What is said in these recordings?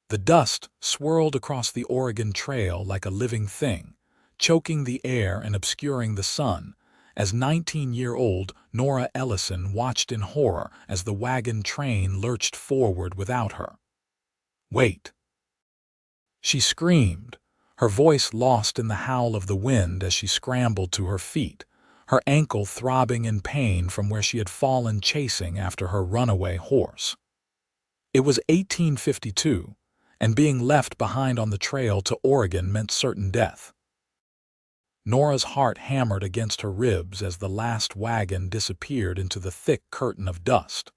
The dust swirled across the Oregon Trail like a living thing, choking the air and obscuring the sun, as 19-year-old Nora Ellison watched in horror as the wagon train lurched forward without her. "Wait!" she screamed, her voice lost in the howl of the wind as she scrambled to her feet, her ankle throbbing in pain from where she had fallen chasing after her runaway horse. It was 1852, and being left behind on the trail to Oregon meant certain death. Nora's heart hammered against her ribs as the last wagon disappeared into the thick curtain of dust.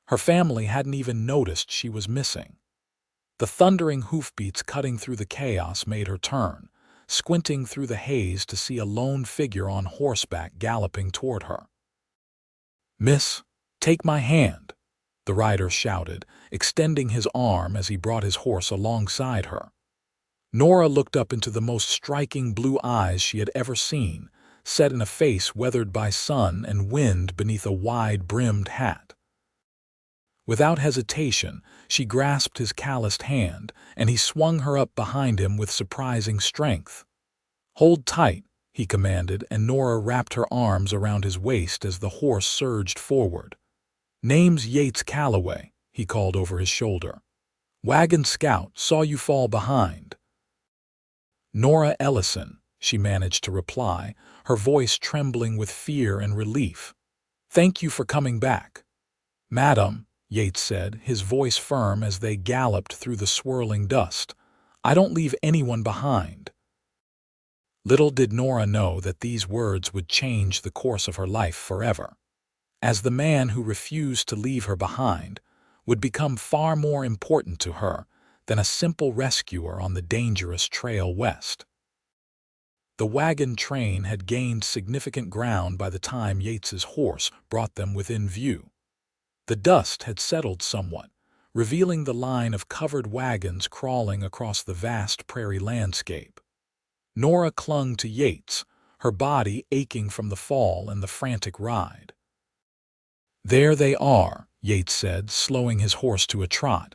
Her family hadn't even noticed she was missing. The thundering hoofbeats cutting through the chaos made her turn, squinting through the haze to see a lone figure on horseback galloping toward her. "Miss, take my hand," the rider shouted, extending his arm as he brought his horse alongside her. Nora looked up into the most striking blue eyes she had ever seen, set in a face weathered by sun and wind beneath a wide-brimmed hat. Without hesitation, she grasped his calloused hand, and he swung her up behind him with surprising strength. "Hold tight," he commanded, and Nora wrapped her arms around his waist as the horse surged forward. "Name's Yates Calloway," he called over his shoulder. "Wagon scout, saw you fall behind." "Nora Ellison," she managed to reply, her voice trembling with fear and relief. "Thank you for coming back." "Madam," Yates said, his voice firm as they galloped through the swirling dust, "I don't leave anyone behind." Little did Nora know that these words would change the course of her life forever, as the man who refused to leave her behind would become far more important to her than a simple rescuer on the dangerous trail west. The wagon train had gained significant ground by the time Yates's horse brought them within view. The dust had settled somewhat, revealing the line of covered wagons crawling across the vast prairie landscape. Nora clung to Yates, her body aching from the fall and the frantic ride. "There they are," Yates said, slowing his horse to a trot.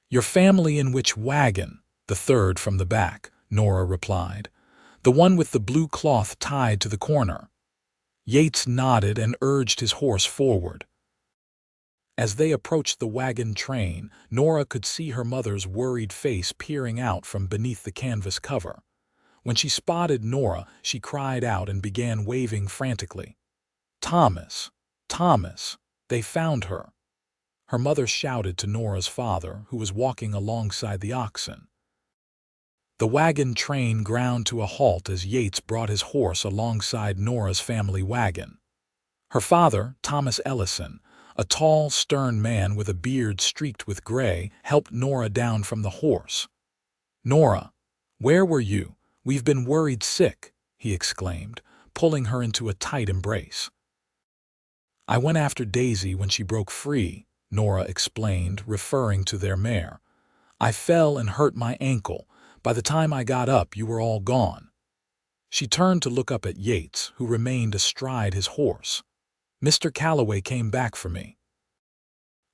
"Your family in which wagon?" "The third from the back," Nora replied. "The one with the blue cloth tied to the corner." Yates nodded and urged his horse forward. As they approached the wagon train, Nora could see her mother's worried face peering out from beneath the canvas cover. When she spotted Nora, she cried out and began waving frantically. "Thomas! Thomas! They found her!" Her mother shouted to Nora's father, who was walking alongside the oxen. The wagon train ground to a halt as Yates brought his horse alongside Nora's family wagon. Her father, Thomas Ellison, a tall, stern man with a beard streaked with gray, helped Nora down from the horse. "Nora, where were you? We've been worried sick," he exclaimed, pulling her into a tight embrace. "I went after Daisy when she broke free," Nora explained, referring to their mare. "I fell and hurt my ankle. By the time I got up, you were all gone." She turned to look up at Yates, who remained astride his horse. "Mr. Calloway came back for me."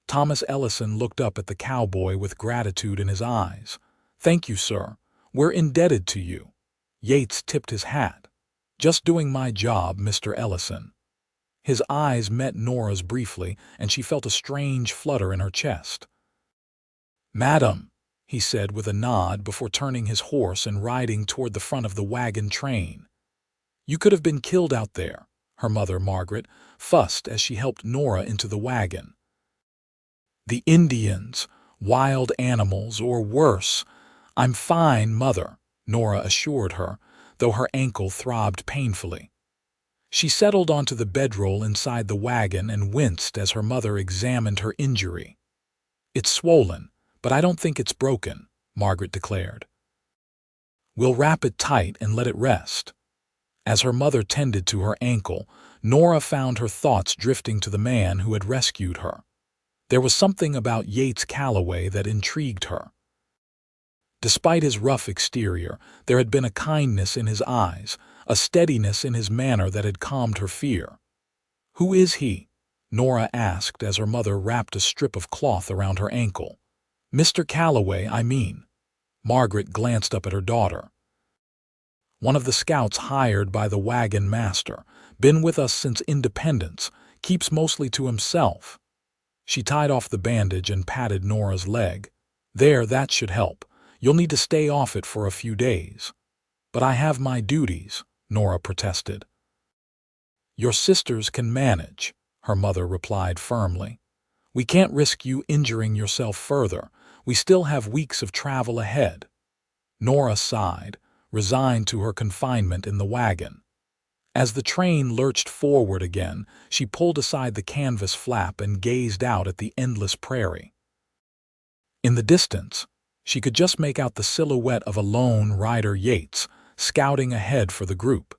Thomas Ellison looked up at the cowboy with gratitude in his eyes. "Thank you, sir. We're indebted to you." Yates tipped his hat. "Just doing my job, Mr. Ellison." His eyes met Nora's briefly, and she felt a strange flutter in her chest. "Madam," he said with a nod before turning his horse and riding toward the front of the wagon train. "You could have been killed out there," her mother, Margaret, fussed as she helped Nora into the wagon. "The Indians, wild animals, or worse. I'm fine, Mother," Nora assured her, though her ankle throbbed painfully. She settled onto the bedroll inside the wagon and winced as her mother examined her injury. "It's swollen, but I don't think it's broken," Margaret declared. "We'll wrap it tight and let it rest." As her mother tended to her ankle, Nora found her thoughts drifting to the man who had rescued her. There was something about Yates Calloway that intrigued her. Despite his rough exterior, there had been a kindness in his eyes, a steadiness in his manner that had calmed her fear. "Who is he?" Nora asked as her mother wrapped a strip of cloth around her ankle. Mr. Calloway, I mean. Margaret glanced up at her daughter. One of the scouts hired by the wagon master, been with us since independence, keeps mostly to himself. She tied off the bandage and patted Nora's leg. There, that should help. You'll need to stay off it for a few days. But I have my duties, Nora protested. Your sisters can manage, her mother replied firmly. We can't risk you injuring yourself further. We still have weeks of travel ahead. Nora sighed, resigned to her confinement in the wagon. As the train lurched forward again, she pulled aside the canvas flap and gazed out at the endless prairie. In the distance, she could just make out the silhouette of a lone rider, Yates, scouting ahead for the group.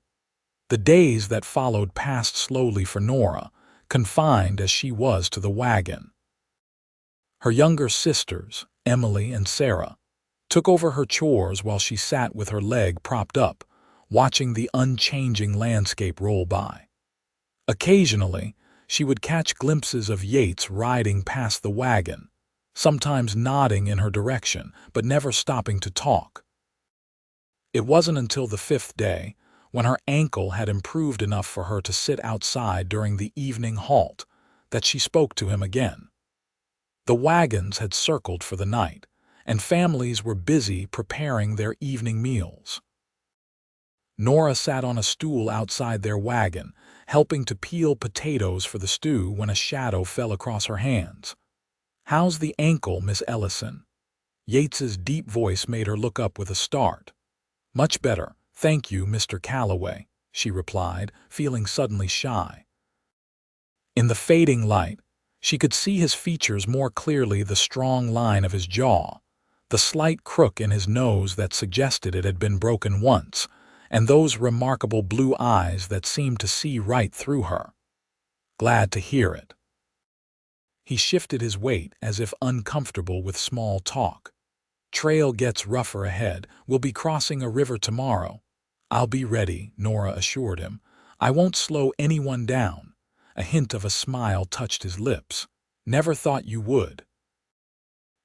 The days that followed passed slowly for Nora, confined as she was to the wagon. Her younger sisters, Emily and Sarah, took over her chores while she sat with her leg propped up, watching the unchanging landscape roll by. Occasionally, she would catch glimpses of Yates riding past the wagon, sometimes nodding in her direction, but never stopping to talk. It wasn't until the 5th day, when her ankle had improved enough for her to sit outside during the evening halt, that she spoke to him again. The wagons had circled for the night, and families were busy preparing their evening meals. Nora sat on a stool outside their wagon, helping to peel potatoes for the stew when a shadow fell across her hands. "How's the ankle, Miss Ellison?" Yates's deep voice made her look up with a start. "Much better, thank you, Mr. Calloway," she replied, feeling suddenly shy. In the fading light, she could see his features more clearly, the strong line of his jaw, the slight crook in his nose that suggested it had been broken once, and those remarkable blue eyes that seemed to see right through her. "Glad to hear it." He shifted his weight as if uncomfortable with small talk. "Trail gets rougher ahead. We'll be crossing a river tomorrow." "I'll be ready," Nora assured him. "I won't slow anyone down." A hint of a smile touched his lips. "Never thought you would."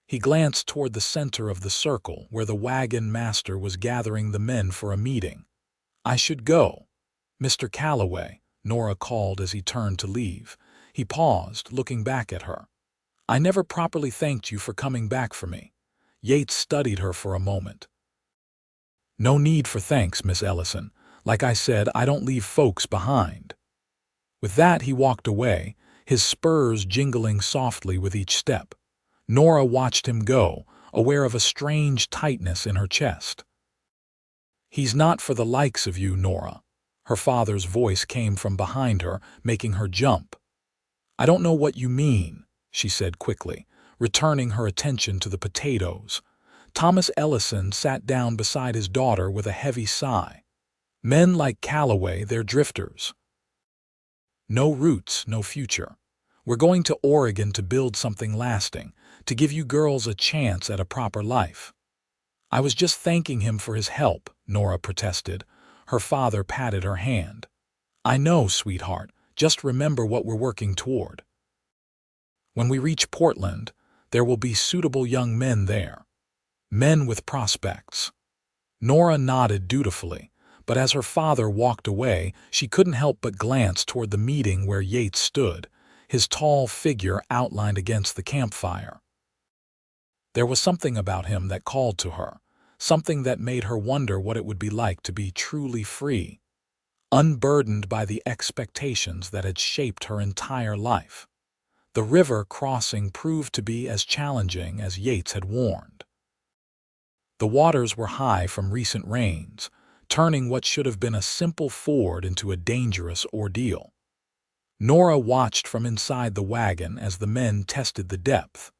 He glanced toward the center of the circle where the wagon master was gathering the men for a meeting. "I should go. Mr. Calloway," Nora called as he turned to leave. He paused, looking back at her. "I never properly thanked you for coming back for me." Yates studied her for a moment. "No need for thanks, Miss Ellison. Like I said, I don't leave folks behind." With that, he walked away, his spurs jingling softly with each step. Nora watched him go, aware of a strange tightness in her chest. "He's not for the likes of you, Nora." Her father's voice came from behind her, making her jump. "I don't know what you mean," she said quickly, returning her attention to the potatoes. Thomas Ellison sat down beside his daughter with a heavy sigh. "Men like Calloway, they're drifters. No roots, no future. We're going to Oregon to build something lasting, to give you girls a chance at a proper life." "I was just thanking him for his help," Nora protested. Her father patted her hand. "I know, sweetheart. Just remember what we're working toward. When we reach Portland, there will be suitable young men there. Men with prospects." Nora nodded dutifully, but as her father walked away, she couldn't help but glance toward the meeting where Yates stood, his tall figure outlined against the campfire. There was something about him that called to her, something that made her wonder what it would be like to be truly free, unburdened by the expectations that had shaped her entire life. The river crossing proved to be as challenging as Yates had warned. The waters were high from recent rains, turning what should have been a simple ford into a dangerous ordeal. Nora watched from inside the wagon as the men tested the depth,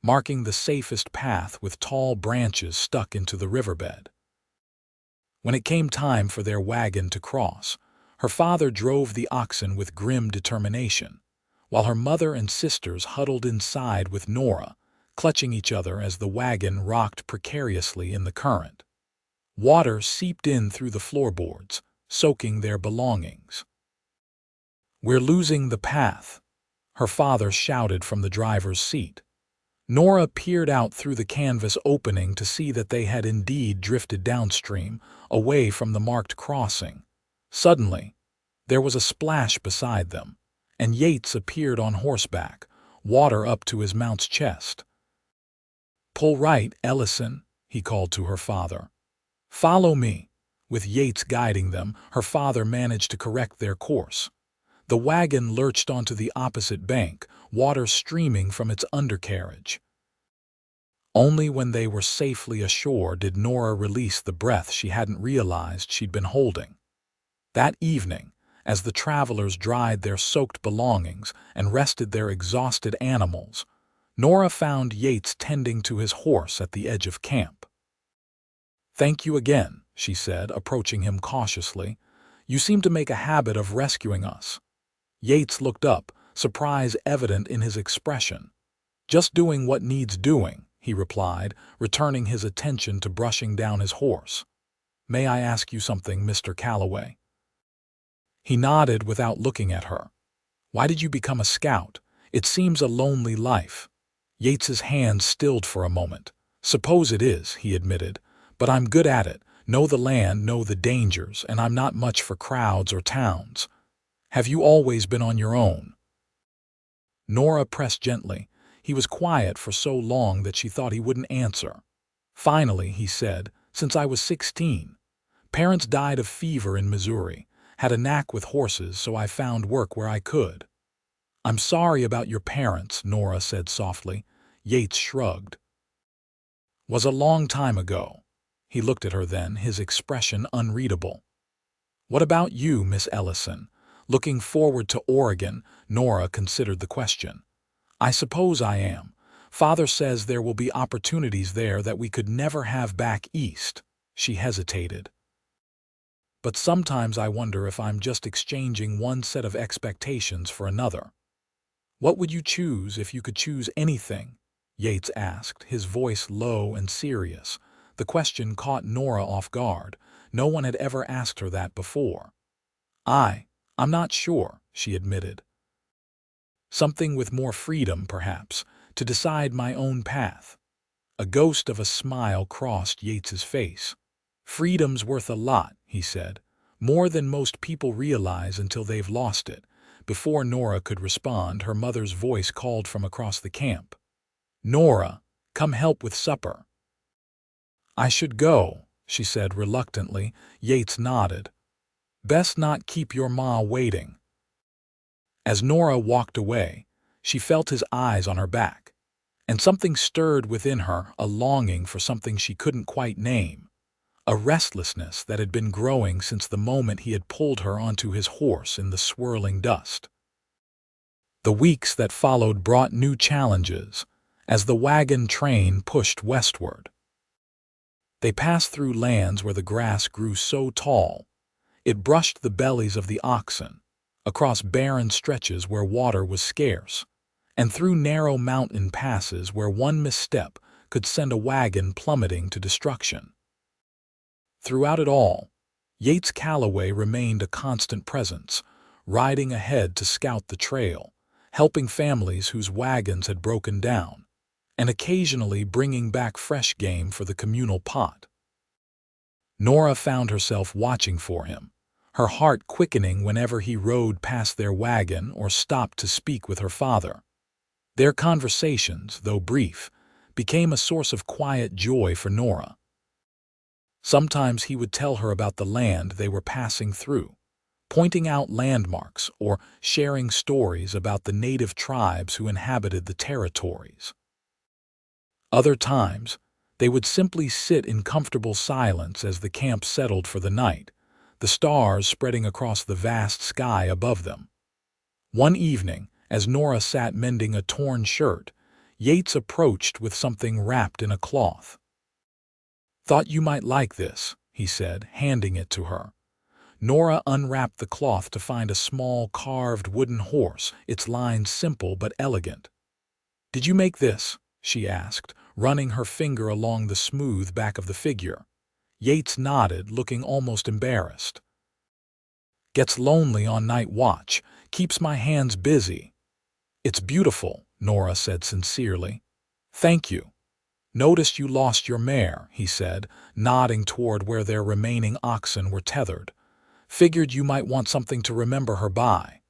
marking the safest path with tall branches stuck into the riverbed. When it came time for their wagon to cross, her father drove the oxen with grim determination, while her mother and sisters huddled inside with Nora, clutching each other as the wagon rocked precariously in the current. Water seeped in through the floorboards, soaking their belongings. "We're losing the path," her father shouted from the driver's seat. Nora peered out through the canvas opening to see that they had indeed drifted downstream, away from the marked crossing. Suddenly, there was a splash beside them, and Yates appeared on horseback, water up to his mount's chest. "Pull right, Ellison," he called to her father. "Follow me." With Yates guiding them, her father managed to correct their course. The wagon lurched onto the opposite bank, water streaming from its undercarriage. Only when they were safely ashore did Nora release the breath she hadn't realized she'd been holding. That evening, as the travelers dried their soaked belongings and rested their exhausted animals, Nora found Yates tending to his horse at the edge of camp. "Thank you again," she said, approaching him cautiously. "You seem to make a habit of rescuing us." Yates looked up, surprise evident in his expression. "Just doing what needs doing," he replied, returning his attention to brushing down his horse. "May I ask you something, Mr. Calloway?" He nodded without looking at her. "Why did you become a scout? It seems a lonely life." Yates's hand stilled for a moment. "Suppose it is," he admitted, "but I'm good at it, know the land, know the dangers, and I'm not much for crowds or towns. Have you always been on your own?" Nora pressed gently. He was quiet for so long that she thought he wouldn't answer. Finally, he said, "Since I was 16. Parents died of fever in Missouri. Had a knack with horses, so I found work where I could." "I'm sorry about your parents," Nora said softly. Yates shrugged. "Was a long time ago." He looked at her then, his expression unreadable. "What about you, Miss Ellison? Looking forward to Oregon?" Nora considered the question. "I suppose I am. Father says there will be opportunities there that we could never have back east." She hesitated. "But sometimes I wonder if I'm just exchanging one set of expectations for another." "What would you choose if you could choose anything?" Yates asked, his voice low and serious. The question caught Nora off guard. No one had ever asked her that before. I'm not sure," she admitted. "Something with more freedom, perhaps, to decide my own path." A ghost of a smile crossed Yates's face. "Freedom's worth a lot," he said. "More than most people realize until they've lost it." Before Nora could respond, her mother's voice called from across the camp. "Nora, come help with supper." "I should go," she said reluctantly. Yates nodded. "Best not keep your ma waiting." As Nora walked away, she felt his eyes on her back, and something stirred within her, a longing for something she couldn't quite name. A restlessness that had been growing since the moment he had pulled her onto his horse in the swirling dust. The weeks that followed brought new challenges as the wagon train pushed westward. They passed through lands where the grass grew so tall it brushed the bellies of the oxen, across barren stretches where water was scarce, and through narrow mountain passes where one misstep could send a wagon plummeting to destruction. Throughout it all, Yates Calloway remained a constant presence, riding ahead to scout the trail, helping families whose wagons had broken down, and occasionally bringing back fresh game for the communal pot. Nora found herself watching for him, her heart quickening whenever he rode past their wagon or stopped to speak with her father. Their conversations, though brief, became a source of quiet joy for Nora. Sometimes he would tell her about the land they were passing through, pointing out landmarks or sharing stories about the native tribes who inhabited the territories. Other times, they would simply sit in comfortable silence as the camp settled for the night, the stars spreading across the vast sky above them. One evening, as Nora sat mending a torn shirt, Yates approached with something wrapped in a cloth. "Thought you might like this," he said, handing it to her. Nora unwrapped the cloth to find a small carved wooden horse, its lines simple but elegant. "Did you make this?" she asked, running her finger along the smooth back of the figure. Yates nodded, looking almost embarrassed. "Gets lonely on night watch, keeps my hands busy." "It's beautiful," Nora said sincerely. Thank you. Noticed you lost your mare, he said, nodding toward where their remaining oxen were tethered. Figured you might want something to remember her by.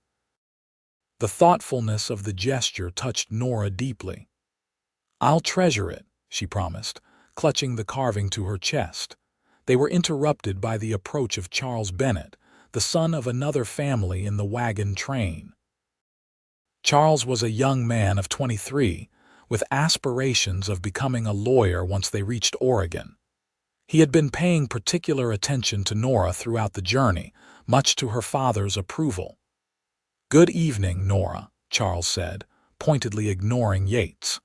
The thoughtfulness of the gesture touched Nora deeply. I'll treasure it, she promised, clutching the carving to her chest. They were interrupted by the approach of Charles Bennett, the son of another family in the wagon train. Charles was a young man of 23, with aspirations of becoming a lawyer once they reached Oregon. He had been paying particular attention to Nora throughout the journey, much to her father's approval. "Good evening, Nora," Charles said, pointedly ignoring Yates.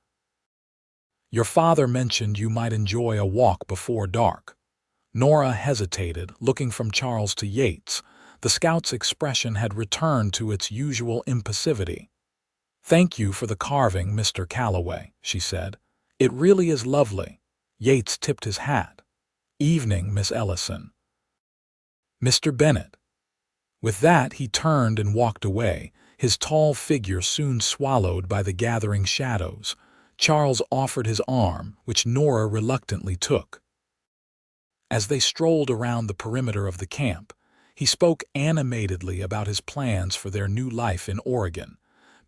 "Your father mentioned you might enjoy a walk before dark." Nora hesitated, looking from Charles to Yates. The scout's expression had returned to its usual impassivity. "Thank you for the carving, Mr. Calloway," she said. "It really is lovely." Yates tipped his hat. "Evening, Miss Ellison." "Mr. Bennett." With that, he turned and walked away, his tall figure soon swallowed by the gathering shadows. Charles offered his arm, which Nora reluctantly took. As they strolled around the perimeter of the camp, he spoke animatedly about his plans for their new life in Oregon,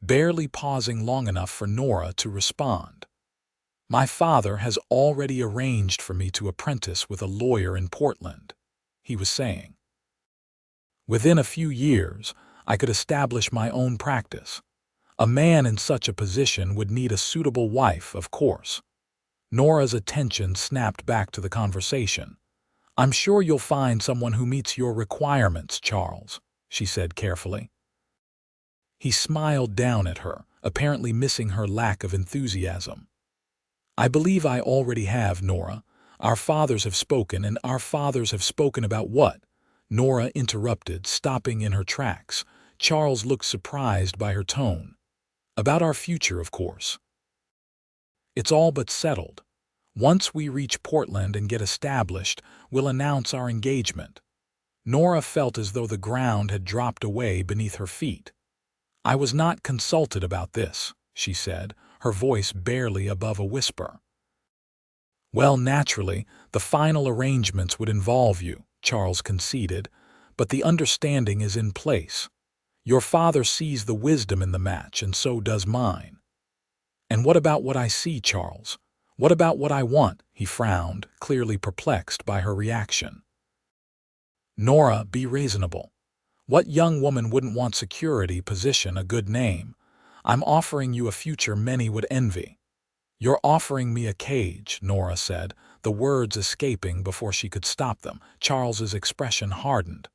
barely pausing long enough for Nora to respond. "My father has already arranged for me to apprentice with a lawyer in Portland," he was saying. "Within a few years, I could establish my own practice. A man in such a position would need a suitable wife, of course." Nora's attention snapped back to the conversation. "I'm sure you'll find someone who meets your requirements, Charles," she said carefully. He smiled down at her, apparently missing her lack of enthusiasm. "I believe I already have, Nora. Our fathers have spoken, and our fathers have spoken about what?" Nora interrupted, stopping in her tracks. Charles looked surprised by her tone. "About our future, of course. It's all but settled. Once we reach Portland and get established, we'll announce our engagement." Nora felt as though the ground had dropped away beneath her feet. "I was not consulted about this," she said, her voice barely above a whisper. "Well, naturally, the final arrangements would involve you," Charles conceded, "but the understanding is in place. Your father sees the wisdom in the match, and so does mine." "And what about what I see, Charles? What about what I want?" He frowned, clearly perplexed by her reaction. "Nora, be reasonable. What young woman wouldn't want security, position, a good name? I'm offering you a future many would envy." "You're offering me a cage," Nora said, the words escaping before she could stop them. Charles's expression hardened.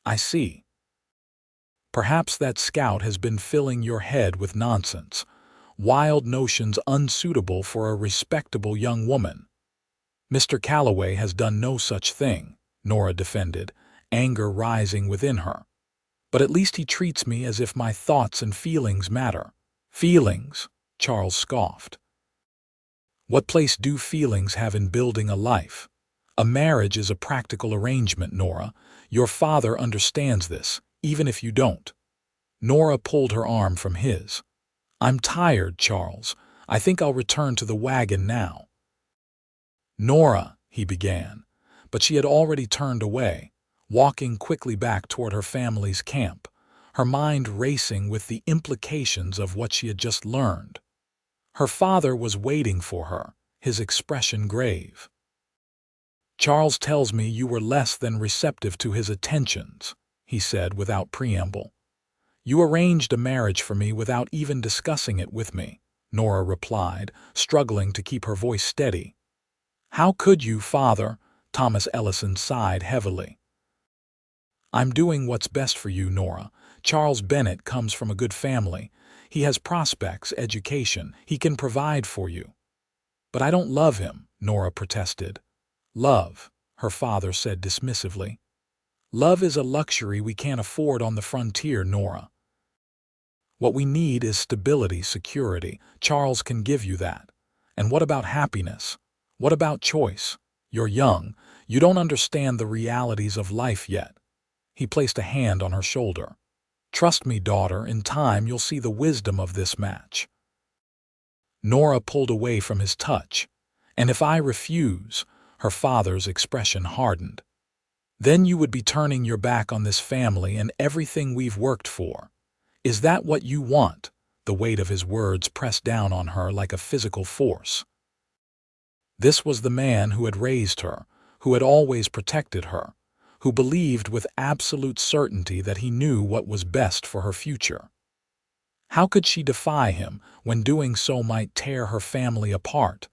"I see. Perhaps that scout has been filling your head with nonsense. Wild notions unsuitable for a respectable young woman." "Mr. Calloway has done no such thing," Nora defended, anger rising within her. "But at least he treats me as if my thoughts and feelings matter." "Feelings?" Charles scoffed. "What place do feelings have in building a life? A marriage is a practical arrangement, Nora. Your father understands this, even if you don't." Nora pulled her arm from his. "I'm tired, Charles. I think I'll return to the wagon now." "Nora," he began, but she had already turned away, walking quickly back toward her family's camp, her mind racing with the implications of what she had just learned. Her father was waiting for her, his expression grave. "Charles tells me you were less than receptive to his attentions," he said without preamble. "You arranged a marriage for me without even discussing it with me," Nora replied, struggling to keep her voice steady. "How could you, father?" Thomas Ellison sighed heavily. "I'm doing what's best for you, Nora. Charles Bennett comes from a good family. He has prospects, education. He can provide for you." "But I don't love him," Nora protested. "Love," her father said dismissively. "Love is a luxury we can't afford on the frontier, Nora. What we need is stability, security. Charles can give you that. And what about happiness? What about choice? You're young. You don't understand the realities of life yet." He placed a hand on her shoulder. "Trust me, daughter, in time you'll see the wisdom of this match." Nora pulled away from his touch. And if I refuse, her father's expression hardened. Then you would be turning your back on this family and everything we've worked for. Is that what you want? The weight of his words pressed down on her like a physical force. This was the man who had raised her, who had always protected her, who believed with absolute certainty that he knew what was best for her future. How could she defy him when doing so might tear her family apart?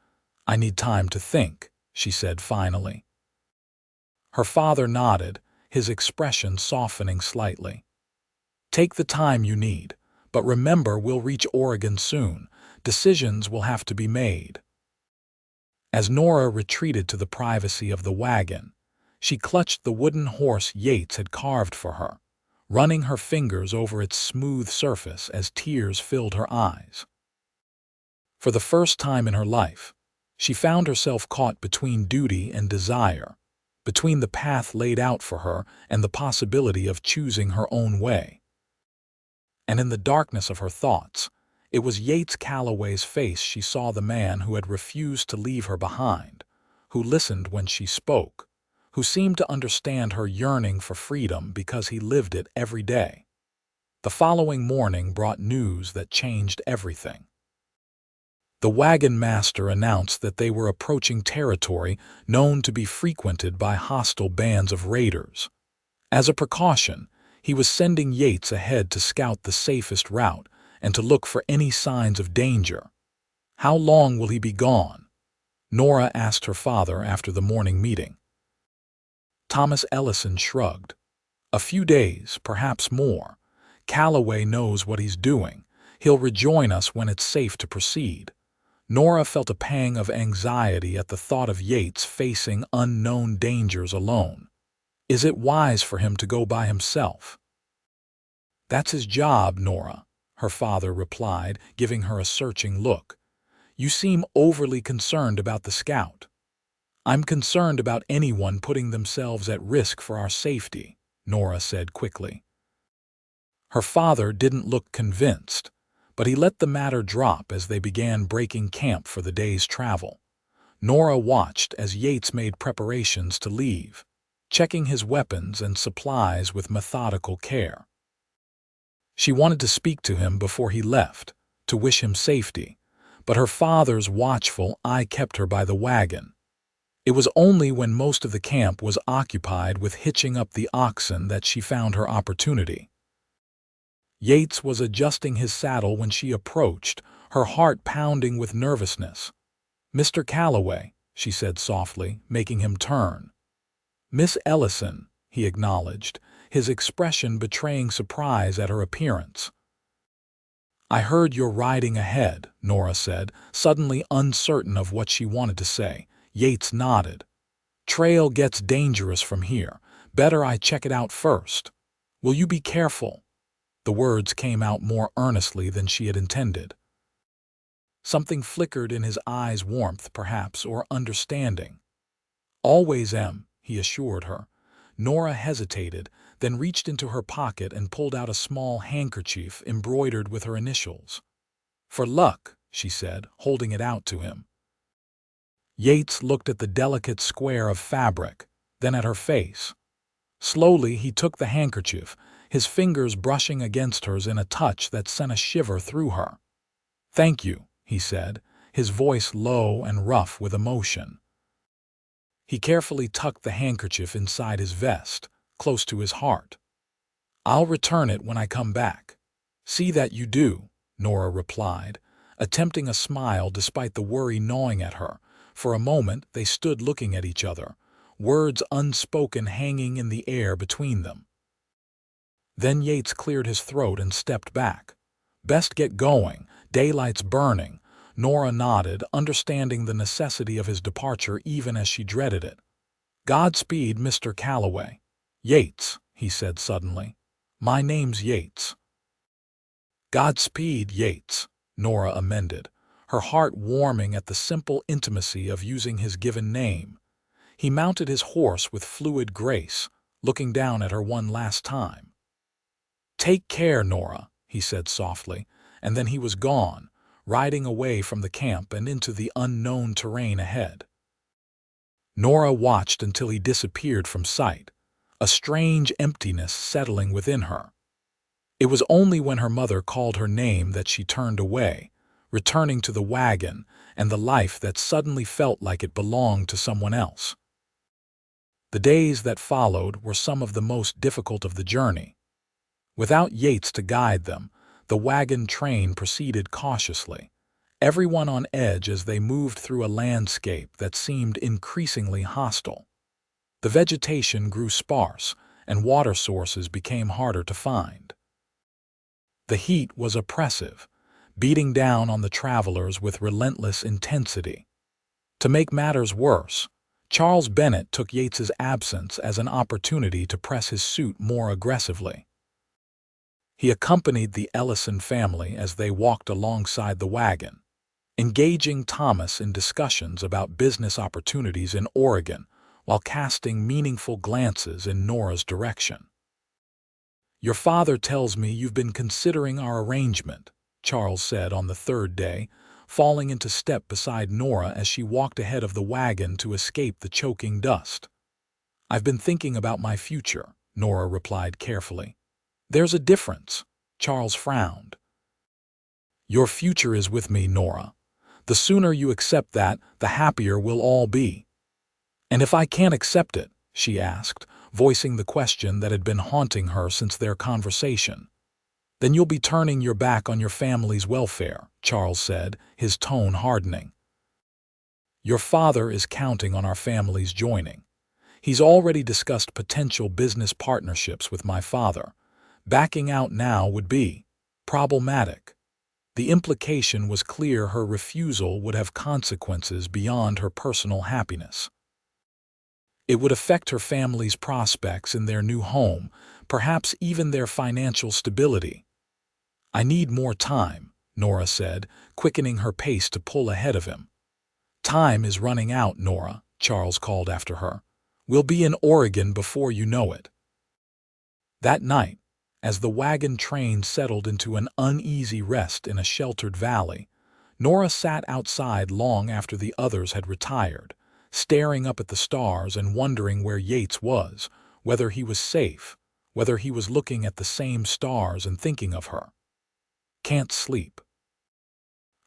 I need time to think, she said finally. Her father nodded, his expression softening slightly. Take the time you need, but remember we'll reach Oregon soon. Decisions will have to be made. As Nora retreated to the privacy of the wagon, she clutched the wooden horse Yates had carved for her, running her fingers over its smooth surface as tears filled her eyes. For the first time in her life, she found herself caught between duty and desire, between the path laid out for her and the possibility of choosing her own way. And in the darkness of her thoughts, it was Yates Calloway's face she saw, the man who had refused to leave her behind, who listened when she spoke, who seemed to understand her yearning for freedom because he lived it every day. The following morning brought news that changed everything. The wagon master announced that they were approaching territory known to be frequented by hostile bands of raiders. As a precaution, he was sending Yates ahead to scout the safest route and to look for any signs of danger. How long will he be gone? Nora asked her father after the morning meeting. Thomas Ellison shrugged. A few days, perhaps more. Calloway knows what he's doing. He'll rejoin us when it's safe to proceed. Nora felt a pang of anxiety at the thought of Yates facing unknown dangers alone. Is it wise for him to go by himself? That's his job, Nora, her father replied, giving her a searching look. You seem overly concerned about the scout. I'm concerned about anyone putting themselves at risk for our safety, Nora said quickly. Her father didn't look convinced, but he let the matter drop as they began breaking camp for the day's travel. Nora watched as Yates made preparations to leave, checking his weapons and supplies with methodical care. She wanted to speak to him before he left, to wish him safety, but her father's watchful eye kept her by the wagon. It was only when most of the camp was occupied with hitching up the oxen that she found her opportunity. Yates was adjusting his saddle when she approached, her heart pounding with nervousness. "Mr. Calloway," she said softly, making him turn. "Miss Ellison," he acknowledged, his expression betraying surprise at her appearance. "I heard you're riding ahead," Nora said, suddenly uncertain of what she wanted to say. Yates nodded. "Trail gets dangerous from here. Better I check it out first. Will you be careful?" The words came out more earnestly than she had intended. Something flickered in his eyes, warmth perhaps, or understanding. "Always am," he assured her. Nora hesitated, then reached into her pocket and pulled out a small handkerchief embroidered with her initials. "For luck," she said, holding it out to him. Yates looked at the delicate square of fabric, then at her face. Slowly he took the handkerchief, his fingers brushing against hers in a touch that sent a shiver through her. "Thank you," he said, his voice low and rough with emotion. He carefully tucked the handkerchief inside his vest, close to his heart. "I'll return it when I come back." "See that you do," Nora replied, attempting a smile despite the worry gnawing at her. For a moment they stood looking at each other, words unspoken hanging in the air between them. Then Yates cleared his throat and stepped back. "Best get going. Daylight's burning." Nora nodded, understanding the necessity of his departure even as she dreaded it. "Godspeed, Mr. Calloway." "Yates," he said suddenly. "My name's Yates." "Godspeed, Yates," Nora amended, her heart warming at the simple intimacy of using his given name. He mounted his horse with fluid grace, looking down at her one last time. "Take care, Nora," he said softly, and then he was gone, riding away from the camp and into the unknown terrain ahead. Nora watched until he disappeared from sight, a strange emptiness settling within her. It was only when her mother called her name that she turned away, returning to the wagon and the life that suddenly felt like it belonged to someone else. The days that followed were some of the most difficult of the journey. Without Yates to guide them, the wagon train proceeded cautiously, everyone on edge as they moved through a landscape that seemed increasingly hostile. The vegetation grew sparse, and water sources became harder to find. The heat was oppressive, beating down on the travelers with relentless intensity. To make matters worse, Charles Bennett took Yates's absence as an opportunity to press his suit more aggressively. He accompanied the Ellison family as they walked alongside the wagon, engaging Thomas in discussions about business opportunities in Oregon while casting meaningful glances in Nora's direction. "Your father tells me you've been considering our arrangement," Charles said on the third day, falling into step beside Nora as she walked ahead of the wagon to escape the choking dust. "I've been thinking about my future," Nora replied carefully. "There's a difference," Charles frowned. "Your future is with me, Nora. The sooner you accept that, the happier we'll all be." "And if I can't accept it?" she asked, voicing the question that had been haunting her since their conversation. "Then you'll be turning your back on your family's welfare," Charles said, his tone hardening. "Your father is counting on our family's joining. He's already discussed potential business partnerships with my father. Backing out now would be problematic." The implication was clear: her refusal would have consequences beyond her personal happiness. It would affect her family's prospects in their new home, perhaps even their financial stability. "I need more time," Nora said, quickening her pace to pull ahead of him. "Time is running out, Nora," Charles called after her. "We'll be in Oregon before you know it." That night, as the wagon train settled into an uneasy rest in a sheltered valley, Nora sat outside long after the others had retired, staring up at the stars and wondering where Yates was, whether he was safe, whether he was looking at the same stars and thinking of her. "Can't sleep."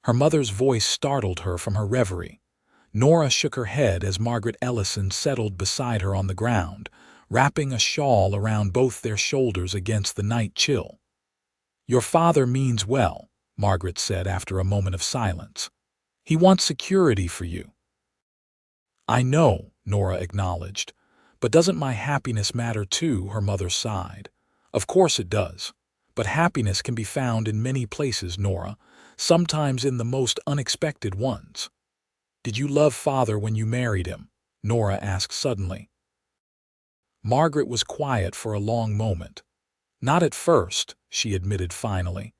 Her mother's voice startled her from her reverie. Nora shook her head as Margaret Ellison settled beside her on the ground, wrapping a shawl around both their shoulders against the night chill. "Your father means well," Margaret said after a moment of silence. "He wants security for you." "I know," Nora acknowledged. "But doesn't my happiness matter too?" her mother sighed. "Of course it does. But happiness can be found in many places, Nora, sometimes in the most unexpected ones." "Did you love father when you married him?" Nora asked suddenly. Margaret was quiet for a long moment. "Not at first," she admitted finally.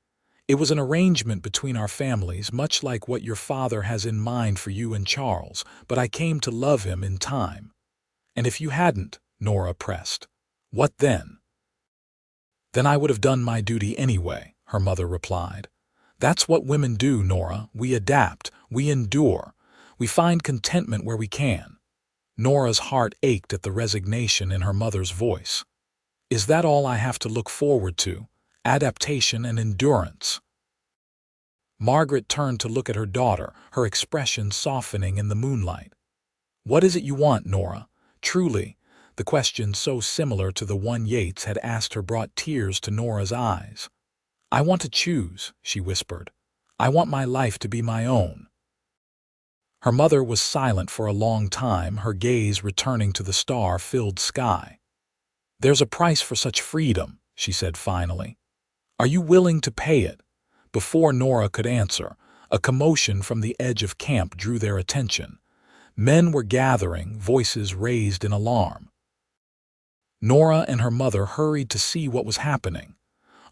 "It was an arrangement between our families, much like what your father has in mind for you and Charles, but I came to love him in time." "And if you hadn't," Nora pressed, "what then?" "Then I would have done my duty anyway," her mother replied. "That's what women do, Nora. We adapt, we endure, we find contentment where we can." Nora's heart ached at the resignation in her mother's voice. "Is that all I have to look forward to? Adaptation and endurance?" Margaret turned to look at her daughter, her expression softening in the moonlight. "What is it you want, Nora? Truly," the question, so similar to the one Yates had asked her, brought tears to Nora's eyes. "I want to choose," she whispered. "I want my life to be my own." Her mother was silent for a long time, her gaze returning to the star-filled sky. "There's a price for such freedom," she said finally. "Are you willing to pay it?" Before Nora could answer, a commotion from the edge of camp drew their attention. Men were gathering, voices raised in alarm. Nora and her mother hurried to see what was happening.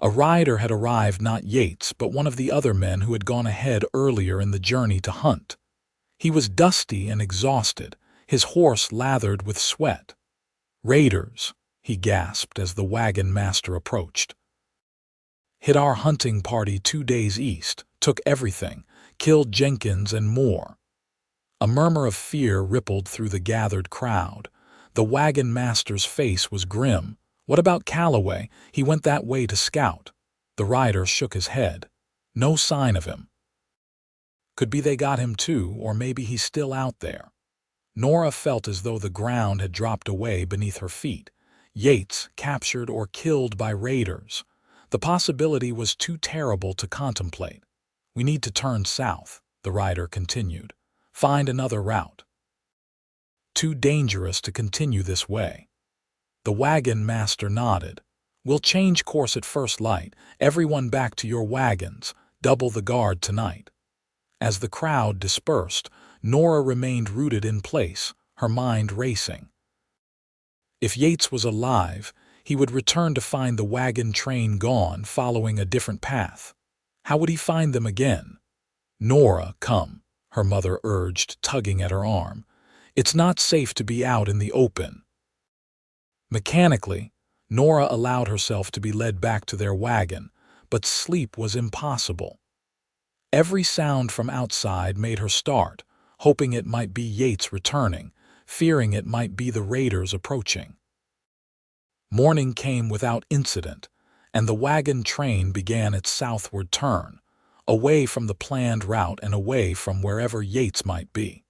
A rider had arrived, not Yates, but one of the other men who had gone ahead earlier in the journey to hunt. He was dusty and exhausted, his horse lathered with sweat. "Raiders," he gasped as the wagon master approached. "Hit our hunting party 2 days east, took everything, killed Jenkins and more. A murmur of fear rippled through the gathered crowd. The wagon master's face was grim. What about Calloway? He went that way to scout. The rider shook his head. No sign of him. Could be they got him too, or maybe he's still out there. Nora felt as though the ground had dropped away beneath her feet. Yates, captured or killed by raiders. The possibility was too terrible to contemplate. We need to turn south, the rider continued. Find another route. Too dangerous to continue this way. The wagon master nodded. We'll change course at first light. Everyone back to your wagons. Double the guard tonight. As the crowd dispersed, Nora remained rooted in place, her mind racing. If Yates was alive, he would return to find the wagon train gone, following a different path. How would he find them again? Nora, come, her mother urged, tugging at her arm. It's not safe to be out in the open. Mechanically, Nora allowed herself to be led back to their wagon, but sleep was impossible. Every sound from outside made her start, hoping it might be Yates returning, fearing it might be the raiders approaching. Morning came without incident, and the wagon train began its southward turn, away from the planned route and away from wherever Yates might be.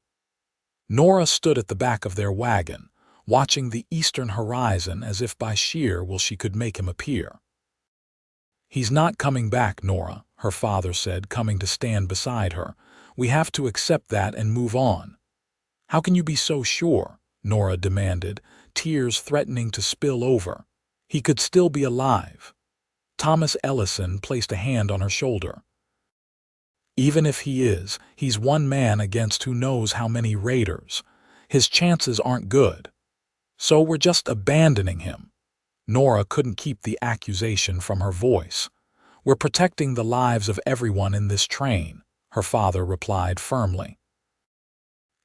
Nora stood at the back of their wagon, watching the eastern horizon as if by sheer will she could make him appear. He's not coming back, Nora, her father said, coming to stand beside her. We have to accept that and move on. How can you be so sure? Nora demanded, tears threatening to spill over. He could still be alive. Thomas Ellison placed a hand on her shoulder. Even if he is, he's one man against who knows how many raiders. His chances aren't good. So we're just abandoning him. Nora couldn't keep the accusation from her voice. We're protecting the lives of everyone in this train, her father replied firmly.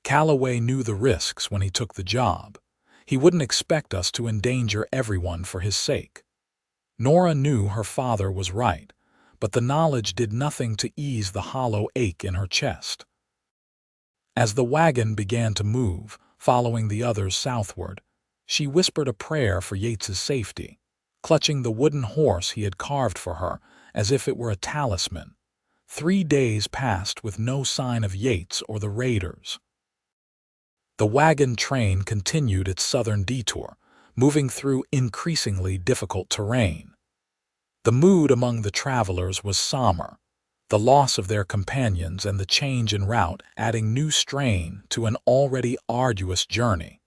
Calloway knew the risks when he took the job. He wouldn't expect us to endanger everyone for his sake. Nora knew her father was right, but the knowledge did nothing to ease the hollow ache in her chest. As the wagon began to move, following the others southward, she whispered a prayer for Yates's safety, clutching the wooden horse he had carved for her as if it were a talisman. 3 days passed with no sign of Yates or the raiders. The wagon train continued its southern detour, moving through increasingly difficult terrain. The mood among the travelers was somber, the loss of their companions and the change in route adding new strain to an already arduous journey.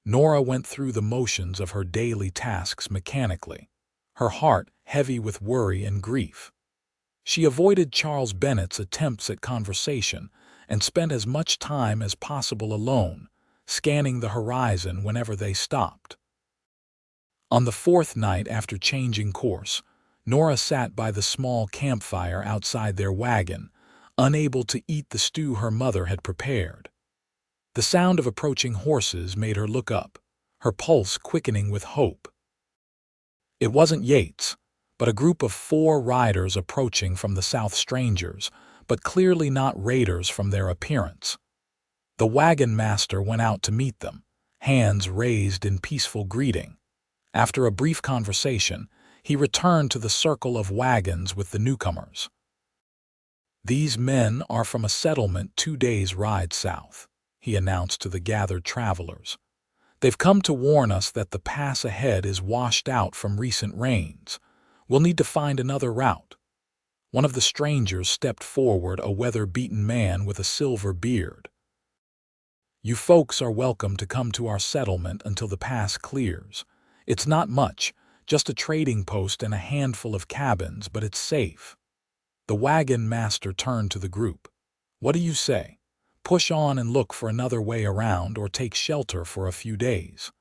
Nora went through the motions of her daily tasks mechanically, her heart heavy with worry and grief. She avoided Charles Bennett's attempts at conversation and spent as much time as possible alone, scanning the horizon whenever they stopped. On the 4th night after changing course, Nora sat by the small campfire outside their wagon, unable to eat the stew her mother had prepared. The sound of approaching horses made her look up, her pulse quickening with hope. It wasn't Yates, but a group of 4 riders approaching from the south, strangers, but clearly not raiders from their appearance. The wagon master went out to meet them, hands raised in peaceful greeting. After a brief conversation, he returned to the circle of wagons with the newcomers. These men are from a settlement 2 days' ride south, he announced to the gathered travelers. They've come to warn us that the pass ahead is washed out from recent rains. We'll need to find another route. One of the strangers stepped forward, a weather-beaten man with a silver beard. You folks are welcome to come to our settlement until the pass clears. It's not much, just a trading post and a handful of cabins, but it's safe. The wagon master turned to the group. What do you say? Push on and look for another way around or take shelter for a few days.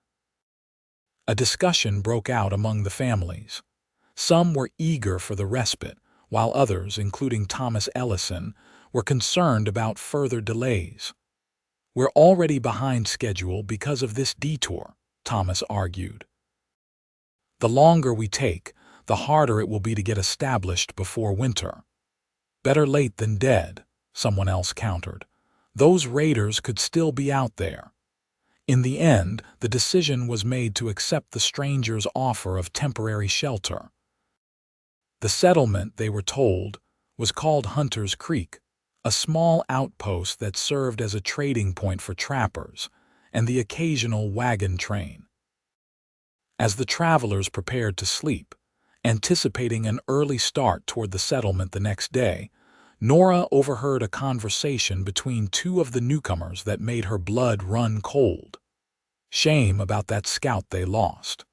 A discussion broke out among the families. Some were eager for the respite, while others, including Thomas Ellison, were concerned about further delays. We're already behind schedule because of this detour, Thomas argued. The longer we take, the harder it will be to get established before winter. Better late than dead, someone else countered. Those raiders could still be out there. In the end, the decision was made to accept the strangers' offer of temporary shelter. The settlement, they were told, was called Hunter's Creek, a small outpost that served as a trading point for trappers and the occasional wagon train. As the travelers prepared to sleep, anticipating an early start toward the settlement the next day, Nora overheard a conversation between two of the newcomers that made her blood run cold. "Shame about that scout they lost,"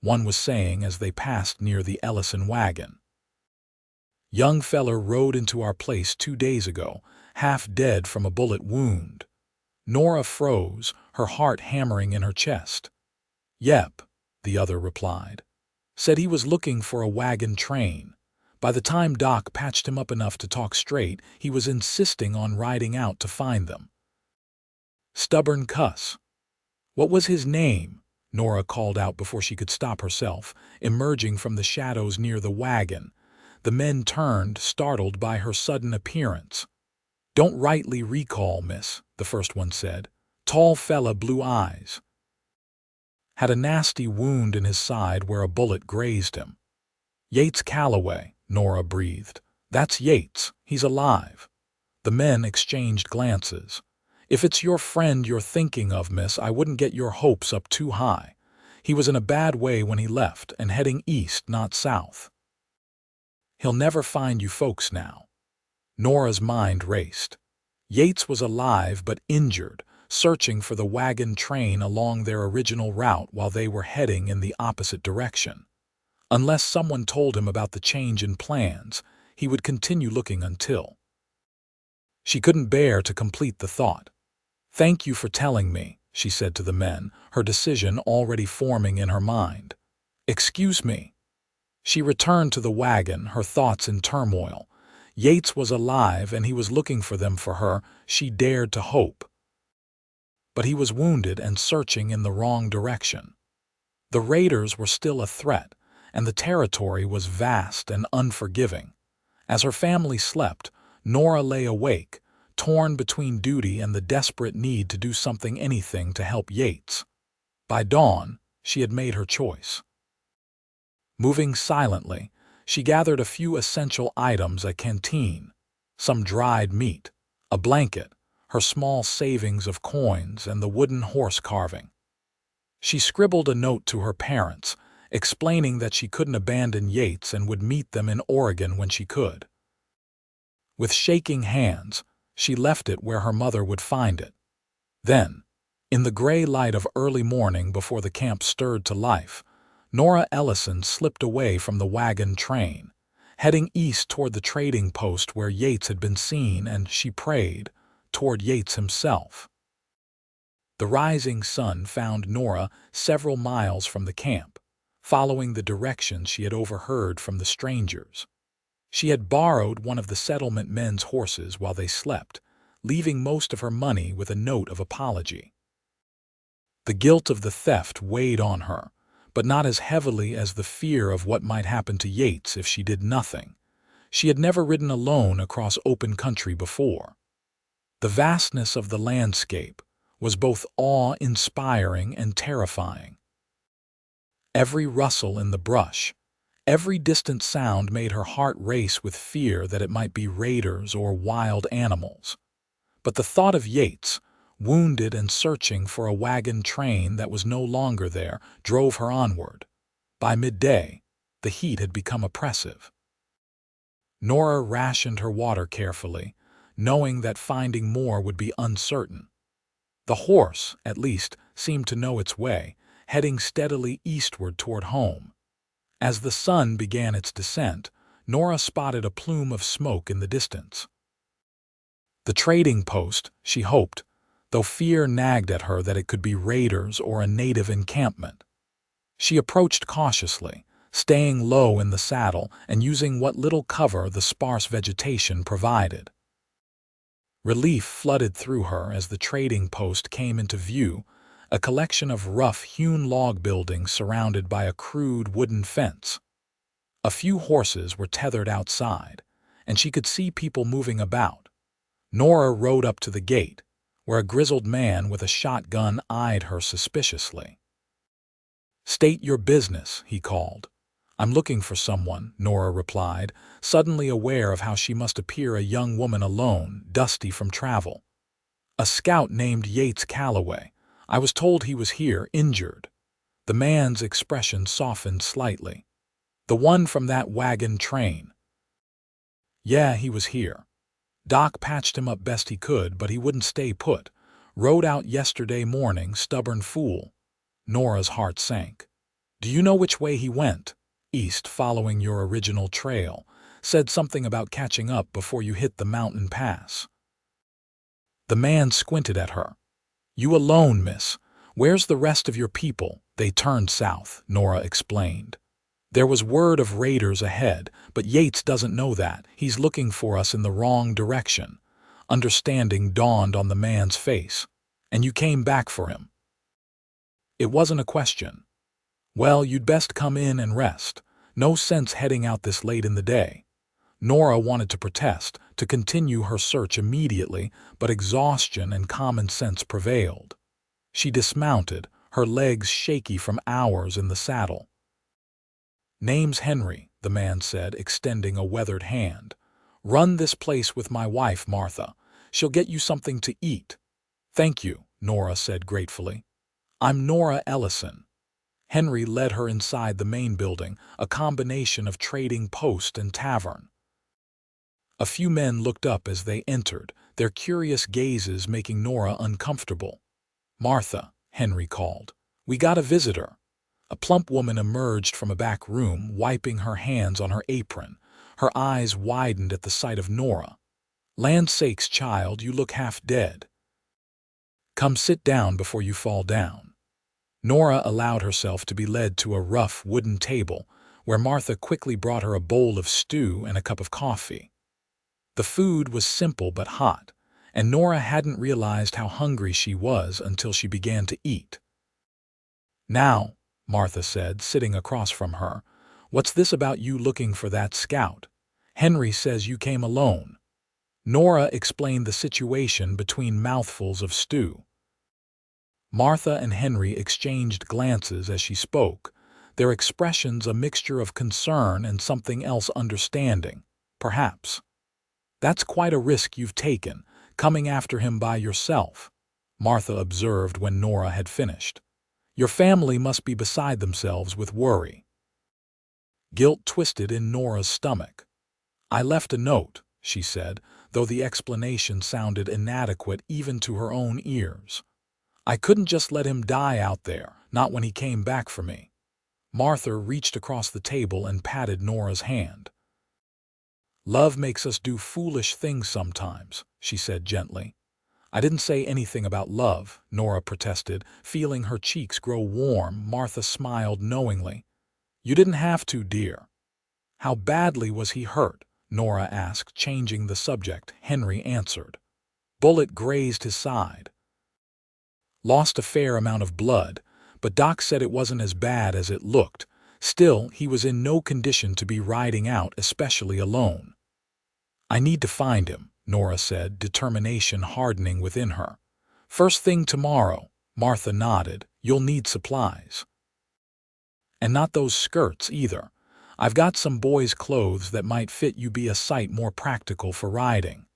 one was saying as they passed near the Ellison wagon. "Young feller rode into our place 2 days ago, half dead from a bullet wound." Nora froze, her heart hammering in her chest. "Yep," the other replied. "Said he was looking for a wagon train. By the time Doc patched him up enough to talk straight, he was insisting on riding out to find them." "Stubborn cuss." "What was his name?" Nora called out before she could stop herself, emerging from the shadows near the wagon. The men turned, startled by her sudden appearance. "Don't rightly recall, miss," the first one said. "Tall fella, blue eyes. Had a nasty wound in his side where a bullet grazed him." "Yates Calloway," Nora breathed. "That's Yates. He's alive." The men exchanged glances. "If it's your friend you're thinking of, miss, I wouldn't get your hopes up too high. He was in a bad way when he left and heading east, not south. He'll never find you folks now." Nora's mind raced. Yates was alive but injured, searching for the wagon train along their original route while they were heading in the opposite direction. Unless someone told him about the change in plans, he would continue looking until. She couldn't bear to complete the thought. "Thank you for telling me," she said to the men, her decision already forming in her mind. "Excuse me." She returned to the wagon, her thoughts in turmoil. Yates was alive and he was looking for them for her, she dared to hope. But he was wounded and searching in the wrong direction. The raiders were still a threat, and the territory was vast and unforgiving. As her family slept, Nora lay awake, torn between duty and the desperate need to do anything to help Yates. By dawn, she had made her choice. Moving silently, she gathered a few essential items: a canteen, some dried meat, a blanket, her small savings of coins, and the wooden horse carving. She scribbled a note to her parents, explaining that she couldn't abandon Yates and would meet them in Oregon when she could. With shaking hands, she left it where her mother would find it. Then, in the gray light of early morning before the camp stirred to life, Nora Ellison slipped away from the wagon train, heading east toward the trading post where Yates had been seen, and she prayed, toward Yates himself. The rising sun found Nora several miles from the camp, following the directions she had overheard from the strangers. She had borrowed one of the settlement men's horses while they slept, leaving most of her money with a note of apology. The guilt of the theft weighed on her, but not as heavily as the fear of what might happen to Yates if she did nothing. She had never ridden alone across open country before. The vastness of the landscape was both awe-inspiring and terrifying. Every rustle in the brush, every distant sound made her heart race with fear that it might be raiders or wild animals. But the thought of Yates, wounded and searching for a wagon train that was no longer there, drove her onward. By midday, the heat had become oppressive. Nora rationed her water carefully, knowing that finding more would be uncertain. The horse, at least, seemed to know its way, heading steadily eastward toward home. As the sun began its descent, Nora spotted a plume of smoke in the distance. The trading post, she hoped, though fear nagged at her that it could be raiders or a native encampment. She approached cautiously, staying low in the saddle and using what little cover the sparse vegetation provided. Relief flooded through her as the trading post came into view, a collection of rough-hewn log buildings surrounded by a crude wooden fence. A few horses were tethered outside, and she could see people moving about. Nora rode up to the gate, where a grizzled man with a shotgun eyed her suspiciously. "State your business," he called. "I'm looking for someone," Nora replied, suddenly aware of how she must appear a young woman alone, dusty from travel. "A scout named Yates Calloway. I was told he was here, injured." The man's expression softened slightly. "The one from that wagon train." "Yeah, he was here. Doc patched him up best he could, but he wouldn't stay put. Rode out yesterday morning, stubborn fool." Nora's heart sank. "Do you know which way he went?" "East, following your original trail. Said something about catching up before you hit the mountain pass." The man squinted at her. "You alone, miss? Where's the rest of your people?" "They turned south," Nora explained. "There was word of raiders ahead, but Yates doesn't know that. He's looking for us in the wrong direction." Understanding dawned on the man's face. "And you came back for him?" "It wasn't a question." "Well, you'd best come in and rest. No sense heading out this late in the day." Nora wanted to protest, to continue her search immediately, but exhaustion and common sense prevailed. She dismounted, her legs shaky from hours in the saddle. "Name's Henry," the man said, extending a weathered hand. "Run this place with my wife, Martha. She'll get you something to eat." "Thank you," Nora said gratefully. "I'm Nora Ellison." Henry led her inside the main building, a combination of trading post and tavern. A few men looked up as they entered, their curious gazes making Nora uncomfortable. "Martha," Henry called. "We got a visitor." A plump woman emerged from a back room, wiping her hands on her apron. Her eyes widened at the sight of Nora. "Land's sakes, child, you look half dead. Come sit down before you fall down." Nora allowed herself to be led to a rough wooden table, where Martha quickly brought her a bowl of stew and a cup of coffee. The food was simple but hot, and Nora hadn't realized how hungry she was until she began to eat. "Now," Martha said, sitting across from her, "what's this about you looking for that scout? Henry says you came alone." Nora explained the situation between mouthfuls of stew. Martha and Henry exchanged glances as she spoke, their expressions a mixture of concern and something else, understanding, perhaps. "That's quite a risk you've taken, coming after him by yourself," Martha observed when Nora had finished. "Your family must be beside themselves with worry." Guilt twisted in Nora's stomach. "I left a note," she said, though the explanation sounded inadequate even to her own ears. "I couldn't just let him die out there, not when he came back for me." Martha reached across the table and patted Nora's hand. "Love makes us do foolish things sometimes," she said gently. "I didn't say anything about love," Nora protested, feeling her cheeks grow warm. Martha smiled knowingly. "You didn't have to, dear." "How badly was he hurt?" Nora asked, changing the subject. Henry answered. "Bullet grazed his side. Lost a fair amount of blood, but Doc said it wasn't as bad as it looked. Still, he was in no condition to be riding out, especially alone." "I need to find him," Nora said, determination hardening within her. "First thing tomorrow." Martha nodded. "You'll need supplies. And not those skirts either. I've got some boys' clothes that might fit you, be a sight more practical for riding."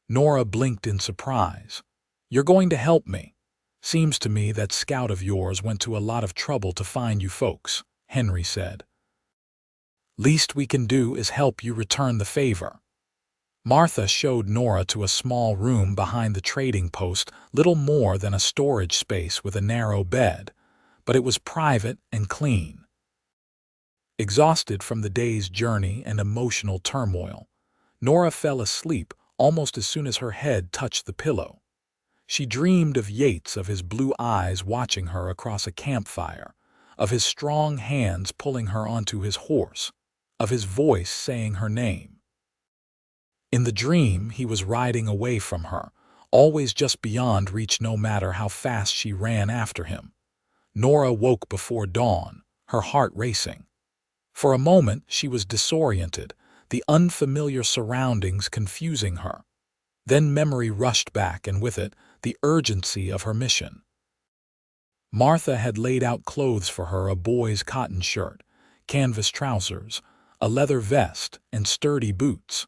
Nora blinked in surprise. "You're going to help me? Seems to me that scout of yours went to a lot of trouble to find you folks," Henry said. "Least we can do is help you return the favor." Martha showed Nora to a small room behind the trading post, little more than a storage space with a narrow bed, but it was private and clean. Exhausted from the day's journey and emotional turmoil, Nora fell asleep almost as soon as her head touched the pillow. She dreamed of Yates, of his blue eyes watching her across a campfire, of his strong hands pulling her onto his horse, of his voice saying her name. In the dream, he was riding away from her, always just beyond reach no matter how fast she ran after him. Nora woke before dawn, her heart racing. For a moment she was disoriented, the unfamiliar surroundings confusing her. Then memory rushed back, and with it, the urgency of her mission. Martha had laid out clothes for her: a boy's cotton shirt, canvas trousers, a leather vest, and sturdy boots.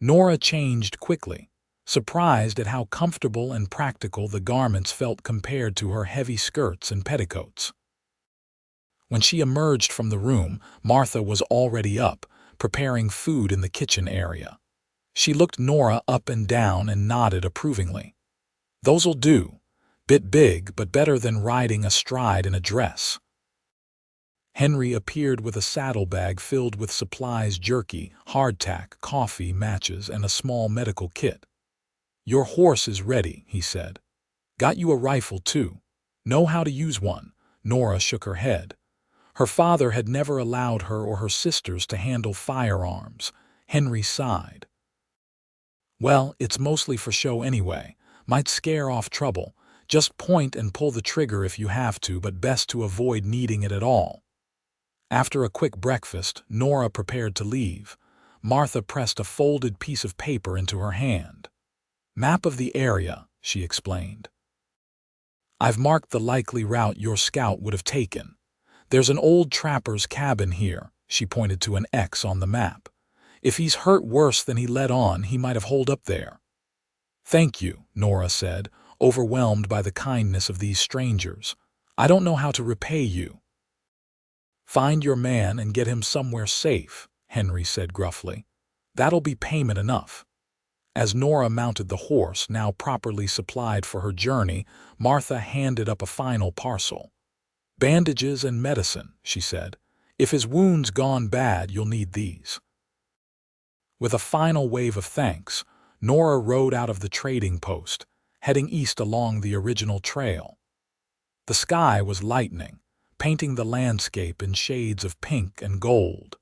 Nora changed quickly, surprised at how comfortable and practical the garments felt compared to her heavy skirts and petticoats. When she emerged from the room, Martha was already up, preparing food in the kitchen area. She looked Nora up and down and nodded approvingly. "Those'll do. Bit big, but better than riding astride in a dress." Henry appeared with a saddlebag filled with supplies: jerky, hardtack, coffee, matches, and a small medical kit. "Your horse is ready," he said. "Got you a rifle, too. Know how to use one?" Nora shook her head. Her father had never allowed her or her sisters to handle firearms. Henry sighed. "Well, it's mostly for show anyway. Might scare off trouble. Just point and pull the trigger if you have to, but best to avoid needing it at all." After a quick breakfast, Nora prepared to leave. Martha pressed a folded piece of paper into her hand. "Map of the area," she explained. "I've marked the likely route your scout would have taken. There's an old trapper's cabin here," she pointed to an X on the map. "If he's hurt worse than he let on, he might have holed up there." "Thank you," Nora said, overwhelmed by the kindness of these strangers. "I don't know how to repay you." "Find your man and get him somewhere safe," Henry said gruffly. "That'll be payment enough." As Nora mounted the horse, now properly supplied for her journey, Martha handed up a final parcel. "Bandages and medicine," she said. "If his wound's gone bad, you'll need these." With a final wave of thanks, Nora rode out of the trading post, heading east along the original trail. The sky was lightening, painting the landscape in shades of pink and gold.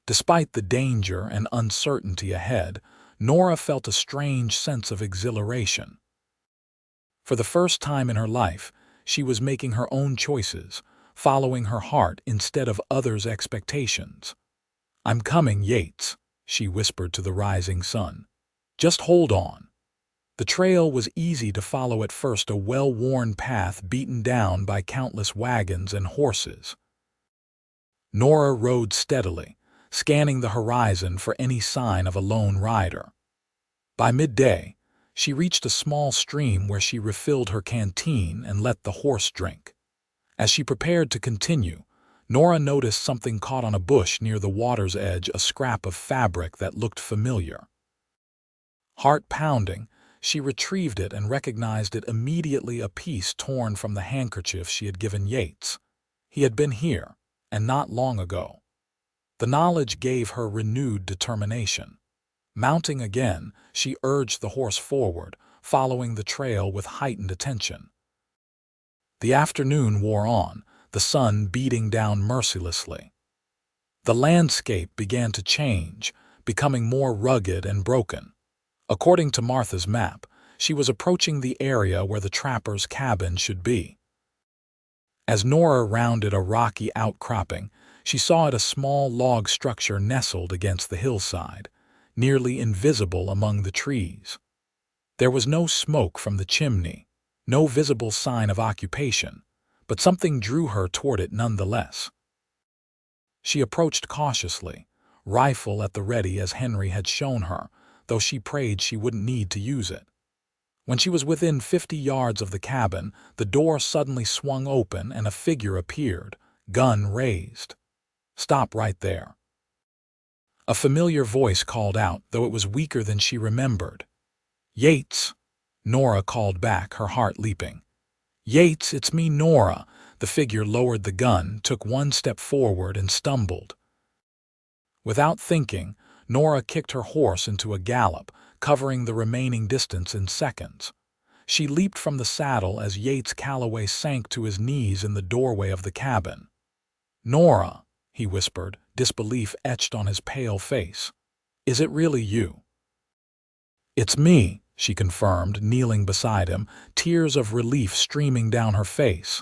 Despite the danger and uncertainty ahead, Nora felt a strange sense of exhilaration. For the first time in her life, she was making her own choices, following her heart instead of others' expectations. "I'm coming, Yates," she whispered to the rising sun. "Just hold on." The trail was easy to follow at first, a well-worn path beaten down by countless wagons and horses. Nora rode steadily, scanning the horizon for any sign of a lone rider. By midday, she reached a small stream where she refilled her canteen and let the horse drink. As she prepared to continue, Nora noticed something caught on a bush near the water's edge, a scrap of fabric that looked familiar. Heart pounding, she retrieved it and recognized it immediately, a piece torn from the handkerchief she had given Yates. He had been here, and not long ago. The knowledge gave her renewed determination. Mounting again, she urged the horse forward, following the trail with heightened attention. The afternoon wore on, the sun beating down mercilessly. The landscape began to change, becoming more rugged and broken. According to Martha's map, she was approaching the area where the trapper's cabin should be. As Nora rounded a rocky outcropping, she saw it, a small log structure nestled against the hillside, nearly invisible among the trees. There was no smoke from the chimney, no visible sign of occupation, but something drew her toward it nonetheless. She approached cautiously, rifle at the ready as Henry had shown her, though she prayed she wouldn't need to use it. When she was within 50 yards of the cabin, the door suddenly swung open and a figure appeared, gun raised. "Stop right there." A familiar voice called out, though it was weaker than she remembered. "Yates," Nora called back, her heart leaping. "Yates, it's me, Nora." The figure lowered the gun, took one step forward, and stumbled. Without thinking, Nora kicked her horse into a gallop, covering the remaining distance in seconds. She leaped from the saddle as Yates Calloway sank to his knees in the doorway of the cabin. "Nora," he whispered, disbelief etched on his pale face. "Is it really you?" "It's me," she confirmed, kneeling beside him, tears of relief streaming down her face.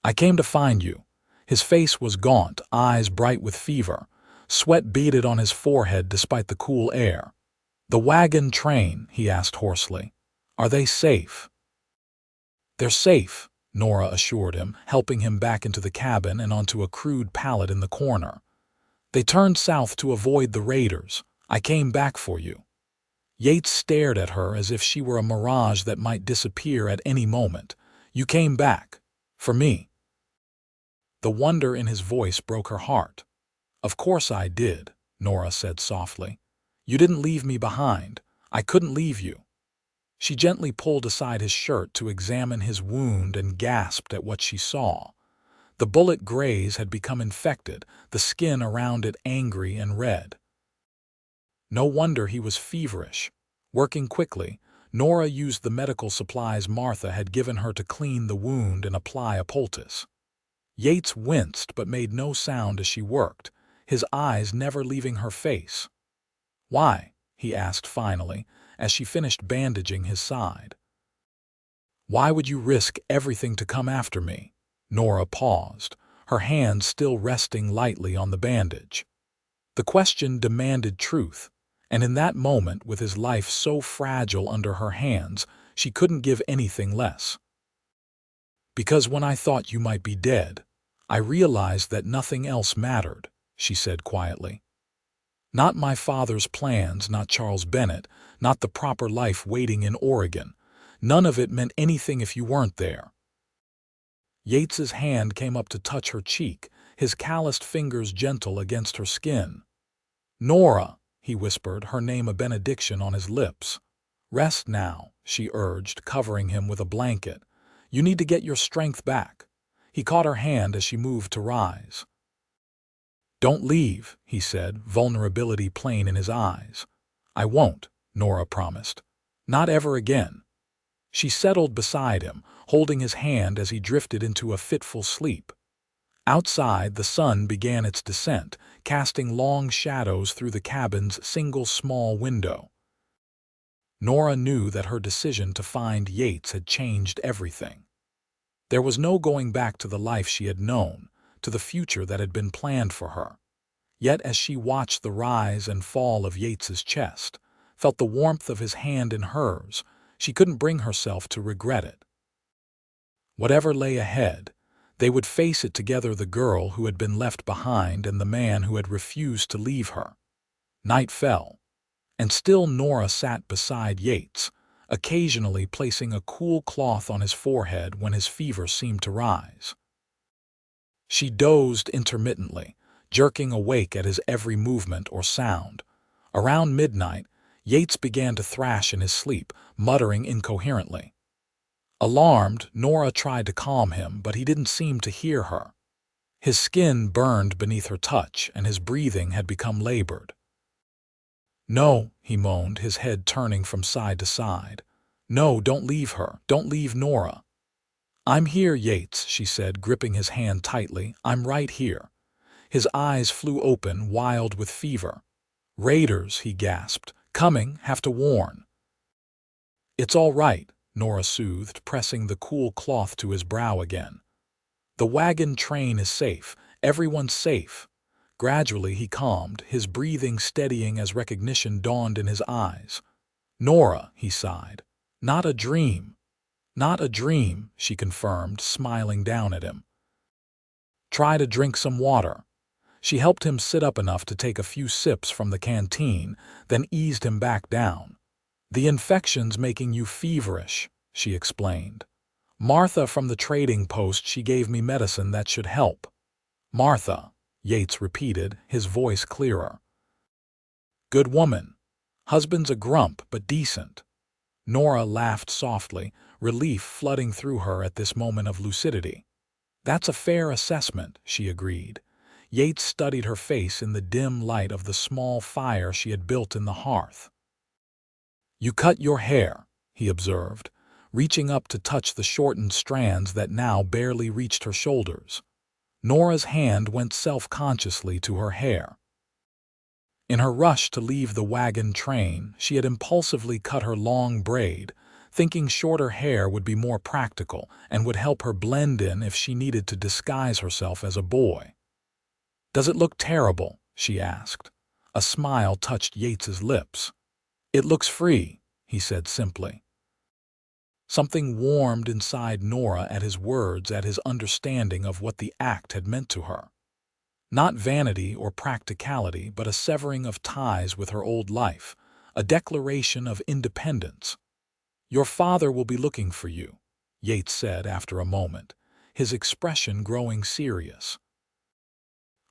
"I came to find you." His face was gaunt, eyes bright with fever, Sweat beaded on his forehead despite the cool air. "The wagon train," he asked hoarsely. "Are they safe?" "They're safe," Nora assured him, helping him back into the cabin and onto a crude pallet in the corner. "They turned south to avoid the raiders. I came back for you." Yates stared at her as if she were a mirage that might disappear at any moment. "You came back. For me." The wonder in his voice broke her heart. "Of course I did," Nora said softly. "You didn't leave me behind. I couldn't leave you." She gently pulled aside his shirt to examine his wound and gasped at what she saw. The bullet graze had become infected, the skin around it angry and red. No wonder he was feverish. Working quickly, Nora used the medical supplies Martha had given her to clean the wound and apply a poultice. Yates winced but made no sound as she worked, his eyes never leaving her face. "Why?" he asked finally, as she finished bandaging his side. "Why would you risk everything to come after me?" Nora paused, her hand still resting lightly on the bandage. The question demanded truth, and in that moment, with his life so fragile under her hands, she couldn't give anything less. "Because when I thought you might be dead, I realized that nothing else mattered," she said quietly. "Not my father's plans, not Charles Bennett, not the proper life waiting in Oregon. None of it meant anything if you weren't there." Yates's hand came up to touch her cheek, his calloused fingers gentle against her skin. "Nora," he whispered, her name a benediction on his lips. "Rest now," she urged, covering him with a blanket. "You need to get your strength back." He caught her hand as she moved to rise. "Don't leave," he said, vulnerability plain in his eyes. "I won't," Nora promised. "Not ever again." She settled beside him, holding his hand as he drifted into a fitful sleep. Outside, the sun began its descent, casting long shadows through the cabin's single small window. Nora knew that her decision to find Yates had changed everything. There was no going back to the life she had known, to the future that had been planned for her. Yet as she watched the rise and fall of Yates's chest, felt the warmth of his hand in hers, she couldn't bring herself to regret it. Whatever lay ahead, they would face it together, the girl who had been left behind and the man who had refused to leave her. Night fell, and still Nora sat beside Yates, occasionally placing a cool cloth on his forehead when his fever seemed to rise. She dozed intermittently, jerking awake at his every movement or sound. Around midnight, Yates began to thrash in his sleep, muttering incoherently. Alarmed, Nora tried to calm him, but he didn't seem to hear her. His skin burned beneath her touch, and his breathing had become labored. "No," he moaned, his head turning from side to side. "No, don't leave her. Don't leave Nora." "I'm here, Yates," she said, gripping his hand tightly. "I'm right here." His eyes flew open, wild with fever. "Raiders," he gasped. "Coming, have to warn." "It's all right," Nora soothed, pressing the cool cloth to his brow again. "The wagon train is safe. Everyone's safe." Gradually he calmed, his breathing steadying as recognition dawned in his eyes. "Nora," he sighed. "Not a dream." "Not a dream," she confirmed, smiling down at him. "Try to drink some water." She helped him sit up enough to take a few sips from the canteen, then eased him back down. "The infection's making you feverish," she explained. "Martha from the trading post, she gave me medicine that should help." "Martha," Yates repeated, his voice clearer. "Good woman. Husband's a grump, but decent." Nora laughed softly, relief flooding through her at this moment of lucidity. "That's a fair assessment," she agreed. Yates studied her face in the dim light of the small fire she had built in the hearth. "You cut your hair," he observed, reaching up to touch the shortened strands that now barely reached her shoulders. Nora's hand went self-consciously to her hair. In her rush to leave the wagon train, she had impulsively cut her long braid, thinking shorter hair would be more practical and would help her blend in if she needed to disguise herself as a boy. "Does it look terrible?" she asked. A smile touched Yates's lips. "It looks free," he said simply. Something warmed inside Nora at his words, at his understanding of what the act had meant to her. Not vanity or practicality, but a severing of ties with her old life, a declaration of independence. "Your father will be looking for you," Yates said after a moment, his expression growing serious.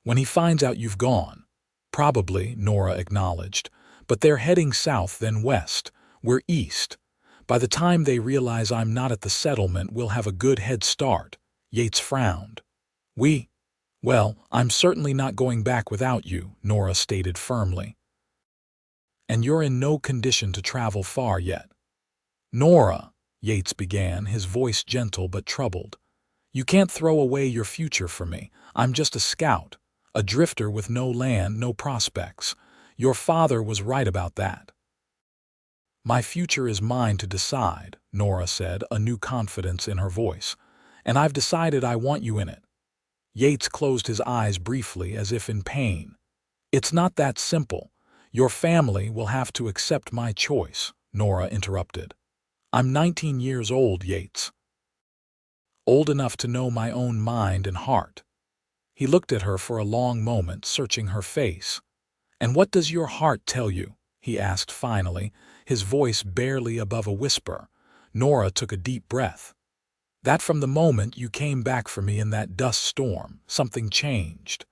"When he finds out you've gone." "Probably," Nora acknowledged, "but they're heading south, then west. We're east. By the time they realize I'm not at the settlement, we'll have a good head start." Yates frowned. Well, I'm certainly not going back without you," Nora stated firmly. "And you're in no condition to travel far yet." "Nora," Yates began, his voice gentle but troubled, "you can't throw away your future for me. I'm just a scout, a drifter with no land, no prospects. Your father was right about that." "My future is mine to decide," Nora said, a new confidence in her voice. "And I've decided I want you in it." Yates closed his eyes briefly, as if in pain. "It's not that simple. Your family will have to accept my choice," Nora interrupted. "I'm 19 years old, Yates. Old enough to know my own mind and heart." He looked at her for a long moment, searching her face. "And what does your heart tell you?" he asked finally, his voice barely above a whisper. Nora took a deep breath. "That from the moment you came back for me in that dust storm, something changed.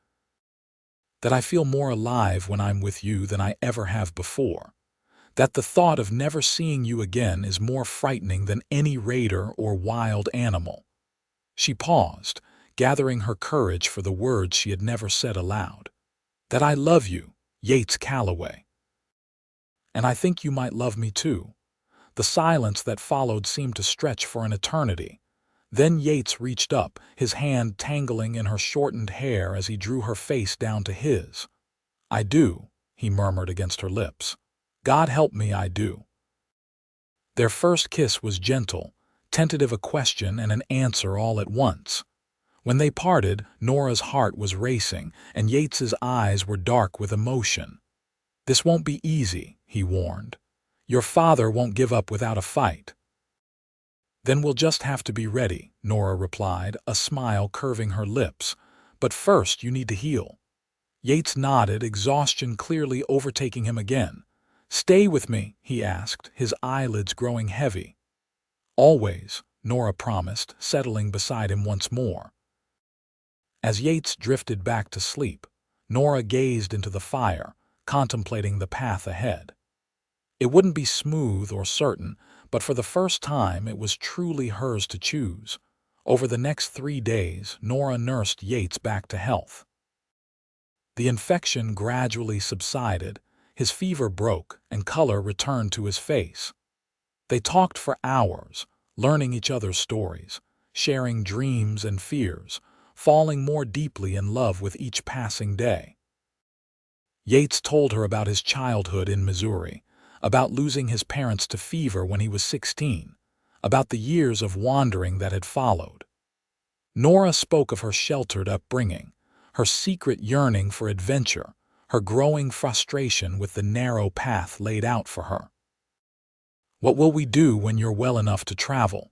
That I feel more alive when I'm with you than I ever have before. That the thought of never seeing you again is more frightening than any raider or wild animal." She paused, gathering her courage for the words she had never said aloud. "That I love you, Yates Calloway. And I think you might love me too." The silence that followed seemed to stretch for an eternity. Then Yates reached up, his hand tangling in her shortened hair as he drew her face down to his. "I do," he murmured against her lips. "God help me, I do." Their first kiss was gentle, tentative, a question and an answer all at once. When they parted, Nora's heart was racing, and Yates's eyes were dark with emotion. "This won't be easy," he warned. "Your father won't give up without a fight." "Then we'll just have to be ready," Nora replied, a smile curving her lips. "But first you need to heal." Yates nodded, exhaustion clearly overtaking him again. "Stay with me?" he asked, his eyelids growing heavy. "Always," Nora promised, settling beside him once more. As Yates drifted back to sleep, Nora gazed into the fire, contemplating the path ahead. It wouldn't be smooth or certain, but for the first time it was truly hers to choose. Over the next 3 days, Nora nursed Yates back to health. The infection gradually subsided, his fever broke, and color returned to his face. They talked for hours, learning each other's stories, sharing dreams and fears, falling more deeply in love with each passing day. Yates told her about his childhood in Missouri, about losing his parents to fever when he was 16, about the years of wandering that had followed. Nora spoke of her sheltered upbringing, her secret yearning for adventure, her growing frustration with the narrow path laid out for her. "What will we do when you're well enough to travel?"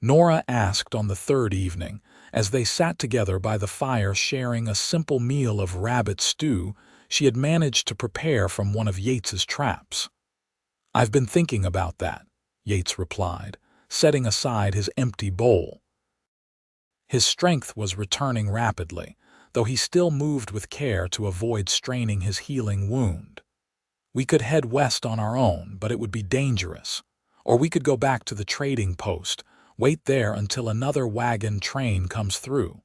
Nora asked on the third evening, as they sat together by the fire sharing a simple meal of rabbit stew she had managed to prepare from one of Yates's traps. "I've been thinking about that," Yates replied, setting aside his empty bowl. His strength was returning rapidly, though he still moved with care to avoid straining his healing wound. "We could head west on our own, but it would be dangerous. Or we could go back to the trading post, wait there until another wagon train comes through."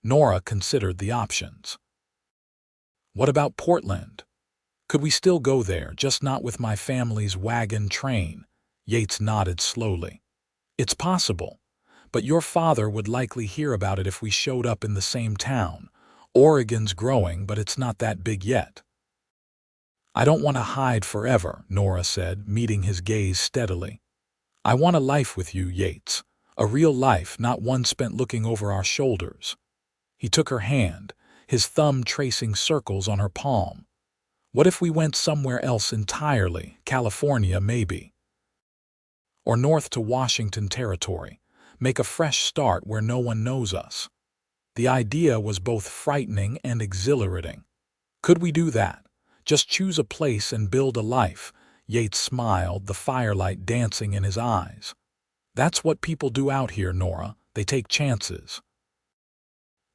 Nora considered the options. "What about Portland? Could we still go there, just not with my family's wagon train?" Yates nodded slowly. "It's possible, but your father would likely hear about it if we showed up in the same town. Oregon's growing, but it's not that big yet." "I don't want to hide forever," Nora said, meeting his gaze steadily. "I want a life with you, Yates. A real life, not one spent looking over our shoulders." He took her hand, his thumb tracing circles on her palm. What if we went somewhere else entirely, California maybe? Or north to Washington Territory, make a fresh start where no one knows us? The idea was both frightening and exhilarating. Could we do that? Just choose a place and build a life? Yates smiled, the firelight dancing in his eyes. That's what people do out here, Nora. They take chances.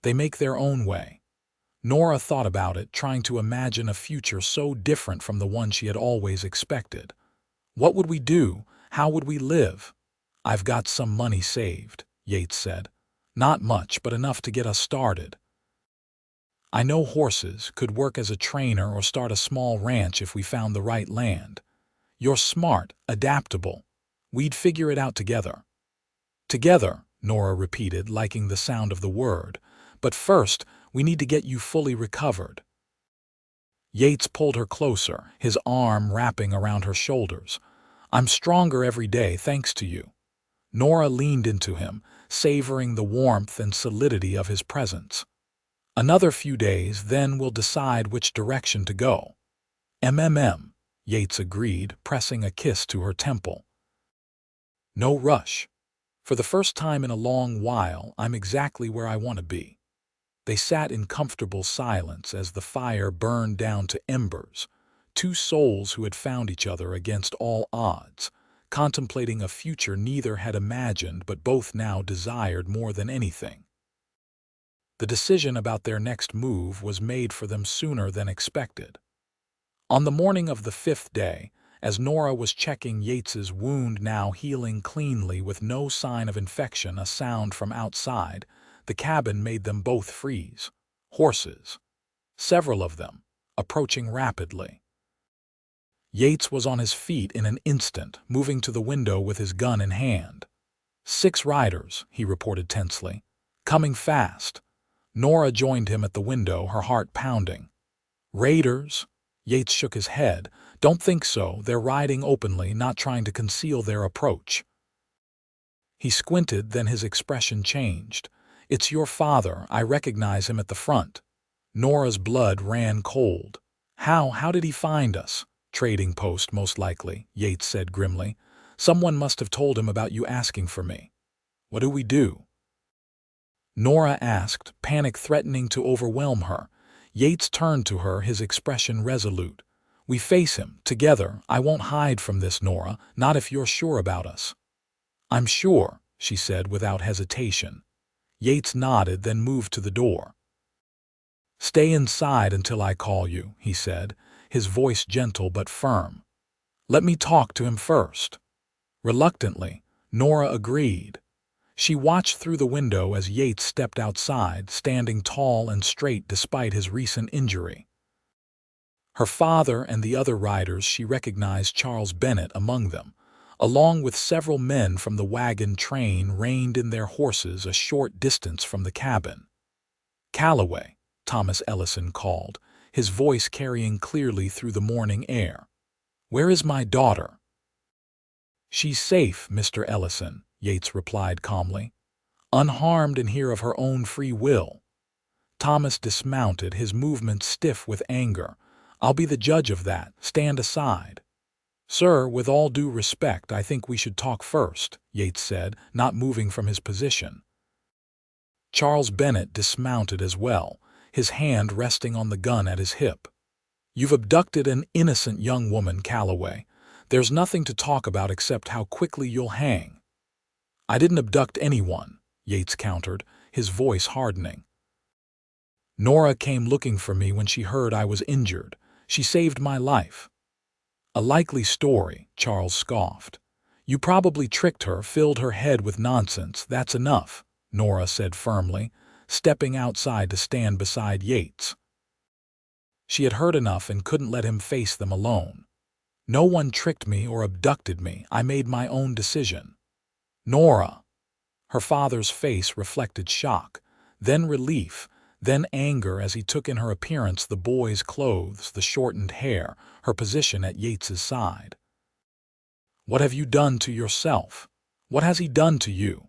They make their own way. Nora thought about it, trying to imagine a future so different from the one she had always expected. What would we do? How would we live? I've got some money saved, Yates said. Not much, but enough to get us started. I know horses, could work as a trainer or start a small ranch if we found the right land. You're smart, adaptable. We'd figure it out together. Together, Nora repeated, liking the sound of the word. But first, we need to get you fully recovered. Yates pulled her closer, his arm wrapping around her shoulders. I'm stronger every day thanks to you. Nora leaned into him, savoring the warmth and solidity of his presence. Another few days, then we'll decide which direction to go. Yates agreed, pressing a kiss to her temple. No rush. For the first time in a long while, I'm exactly where I want to be. They sat in comfortable silence as the fire burned down to embers, two souls who had found each other against all odds, contemplating a future neither had imagined but both now desired more than anything. The decision about their next move was made for them sooner than expected. On the morning of the 5th day, as Nora was checking Yates's wound now healing cleanly with no sign of infection, a sound from outside the cabin made them both freeze. Horses. Several of them, approaching rapidly. Yates was on his feet in an instant, moving to the window with his gun in hand. 6 riders, he reported tensely. Coming fast. Nora joined him at the window, her heart pounding. Raiders? Yates shook his head. Don't think so. They're riding openly, not trying to conceal their approach. He squinted, then his expression changed. It's your father. I recognize him at the front. Nora's blood ran cold. How did he find us? Trading post, most likely, Yates said grimly. Someone must have told him about you asking for me. What do we do? Nora asked, panic threatening to overwhelm her. Yates turned to her, his expression resolute. We face him, together. I won't hide from this, Nora, not if you're sure about us. I'm sure, she said without hesitation. Yates nodded, then moved to the door. Stay inside until I call you, he said, his voice gentle but firm. Let me talk to him first. Reluctantly, Nora agreed. She watched through the window as Yates stepped outside, standing tall and straight despite his recent injury. Her father and the other riders, she recognized Charles Bennett among them, along with several men from the wagon train reined in their horses a short distance from the cabin. Calloway, Thomas Ellison called, his voice carrying clearly through the morning air. Where is my daughter? She's safe, Mr. Ellison, Yates replied calmly. Unharmed and here of her own free will. Thomas dismounted, his movements stiff with anger. I'll be the judge of that. Stand aside. Sir, with all due respect, I think we should talk first, Yates said, not moving from his position. Charles Bennett dismounted as well, his hand resting on the gun at his hip. You've abducted an innocent young woman, Calloway. There's nothing to talk about except how quickly you'll hang. I didn't abduct anyone, Yates countered, his voice hardening. Nora came looking for me when she heard I was injured. She saved my life. A likely story, Charles scoffed. You probably tricked her, filled her head with nonsense. That's enough, Nora said firmly, stepping outside to stand beside Yates. She had heard enough and couldn't let him face them alone. No one tricked me or abducted me. I made my own decision. Nora. Her father's face reflected shock, then relief, then anger as he took in her appearance, the boy's clothes, the shortened hair, her position at Yates's side. What have you done to yourself? What has he done to you?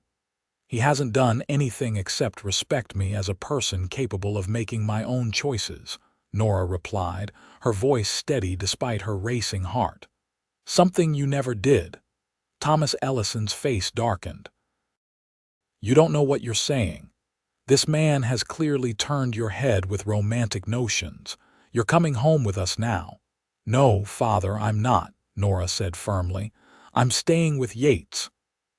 He hasn't done anything except respect me as a person capable of making my own choices, Nora replied, her voice steady despite her racing heart. Something you never did. Thomas Ellison's face darkened. You don't know what you're saying. This man has clearly turned your head with romantic notions. You're coming home with us now. No, father, I'm not, Nora said firmly. I'm staying with Yates.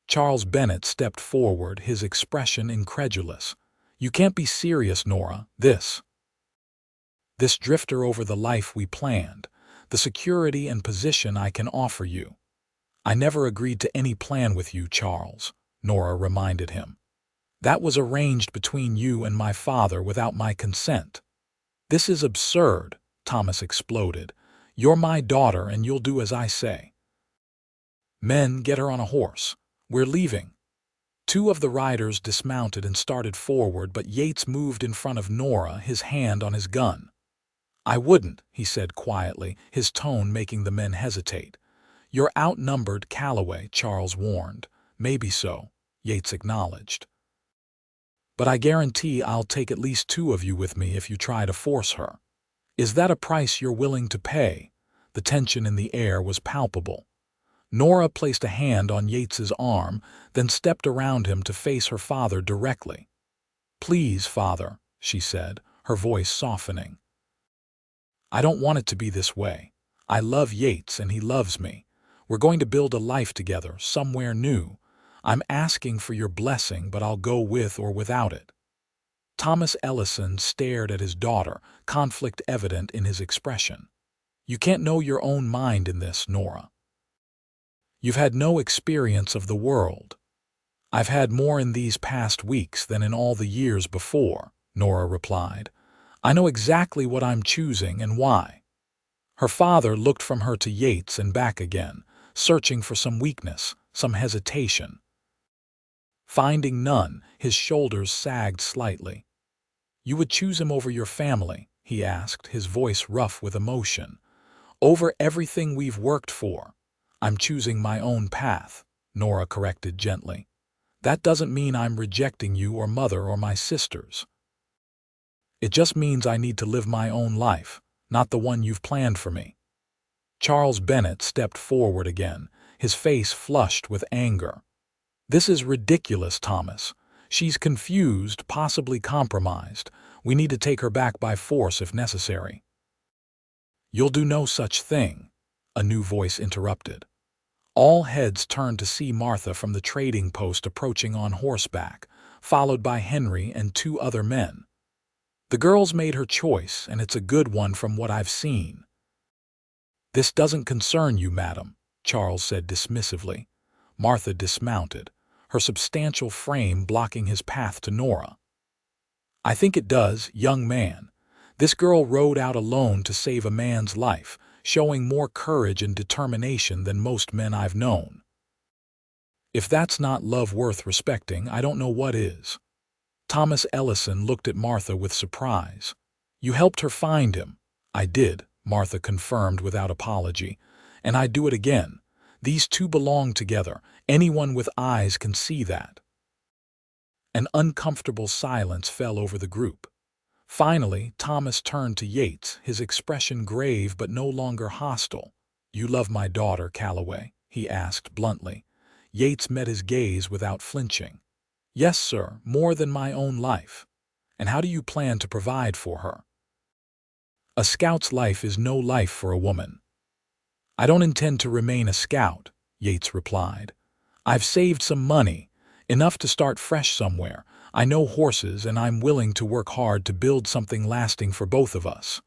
Charles Bennett stepped forward, his expression incredulous. You can't be serious, Nora. This drifter over the life we planned, the security and position I can offer you. I never agreed to any plan with you, Charles, Nora reminded him. That was arranged between you and my father without my consent. This is absurd, Thomas exploded. You're my daughter and you'll do as I say. Men, get her on a horse. We're leaving. Two of the riders dismounted and started forward, but Yates moved in front of Nora, his hand on his gun. I wouldn't, he said quietly, his tone making the men hesitate. You're outnumbered, Calloway, Charles warned. Maybe so, Yates acknowledged. But I guarantee I'll take at least two of you with me if you try to force her. Is that a price you're willing to pay? The tension in the air was palpable. Nora placed a hand on Yates's arm, then stepped around him to face her father directly. Please, father, she said, her voice softening. I don't want it to be this way. I love Yates and he loves me. We're going to build a life together, somewhere new. I'm asking for your blessing, but I'll go with or without it. Thomas Ellison stared at his daughter, conflict evident in his expression. You can't know your own mind in this, Nora. You've had no experience of the world. I've had more in these past weeks than in all the years before, Nora replied. I know exactly what I'm choosing and why. Her father looked from her to Yates and back again, searching for some weakness, some hesitation. Finding none, his shoulders sagged slightly. You would choose him over your family, he asked, his voice rough with emotion. Over everything we've worked for. I'm choosing my own path, Nora corrected gently. That doesn't mean I'm rejecting you or mother or my sisters. It just means I need to live my own life, not the one you've planned for me. Charles Bennett stepped forward again, his face flushed with anger. This is ridiculous, Thomas. She's confused, possibly compromised. We need to take her back by force if necessary. You'll do no such thing, a new voice interrupted. All heads turned to see Martha from the trading post approaching on horseback, followed by Henry and two other men. The girl's made her choice, and it's a good one from what I've seen. This doesn't concern you, madam, Charles said dismissively. Martha dismounted, her substantial frame blocking his path to Nora. I think it does, young man. This girl rode out alone to save a man's life, showing more courage and determination than most men I've known. If that's not love worth respecting, I don't know what is. Thomas Ellison looked at Martha with surprise. You helped her find him. I did, Martha confirmed without apology. And I'd do it again. These two belong together. Anyone with eyes can see that. An uncomfortable silence fell over the group. Finally, Thomas turned to Yates, his expression grave but no longer hostile. You love my daughter, Calloway? He asked bluntly. Yates met his gaze without flinching. Yes, sir, more than my own life. And how do you plan to provide for her? A scout's life is no life for a woman. I don't intend to remain a scout, Yates replied. I've saved some money, enough to start fresh somewhere. I know horses, and I'm willing to work hard to build something lasting for both of us.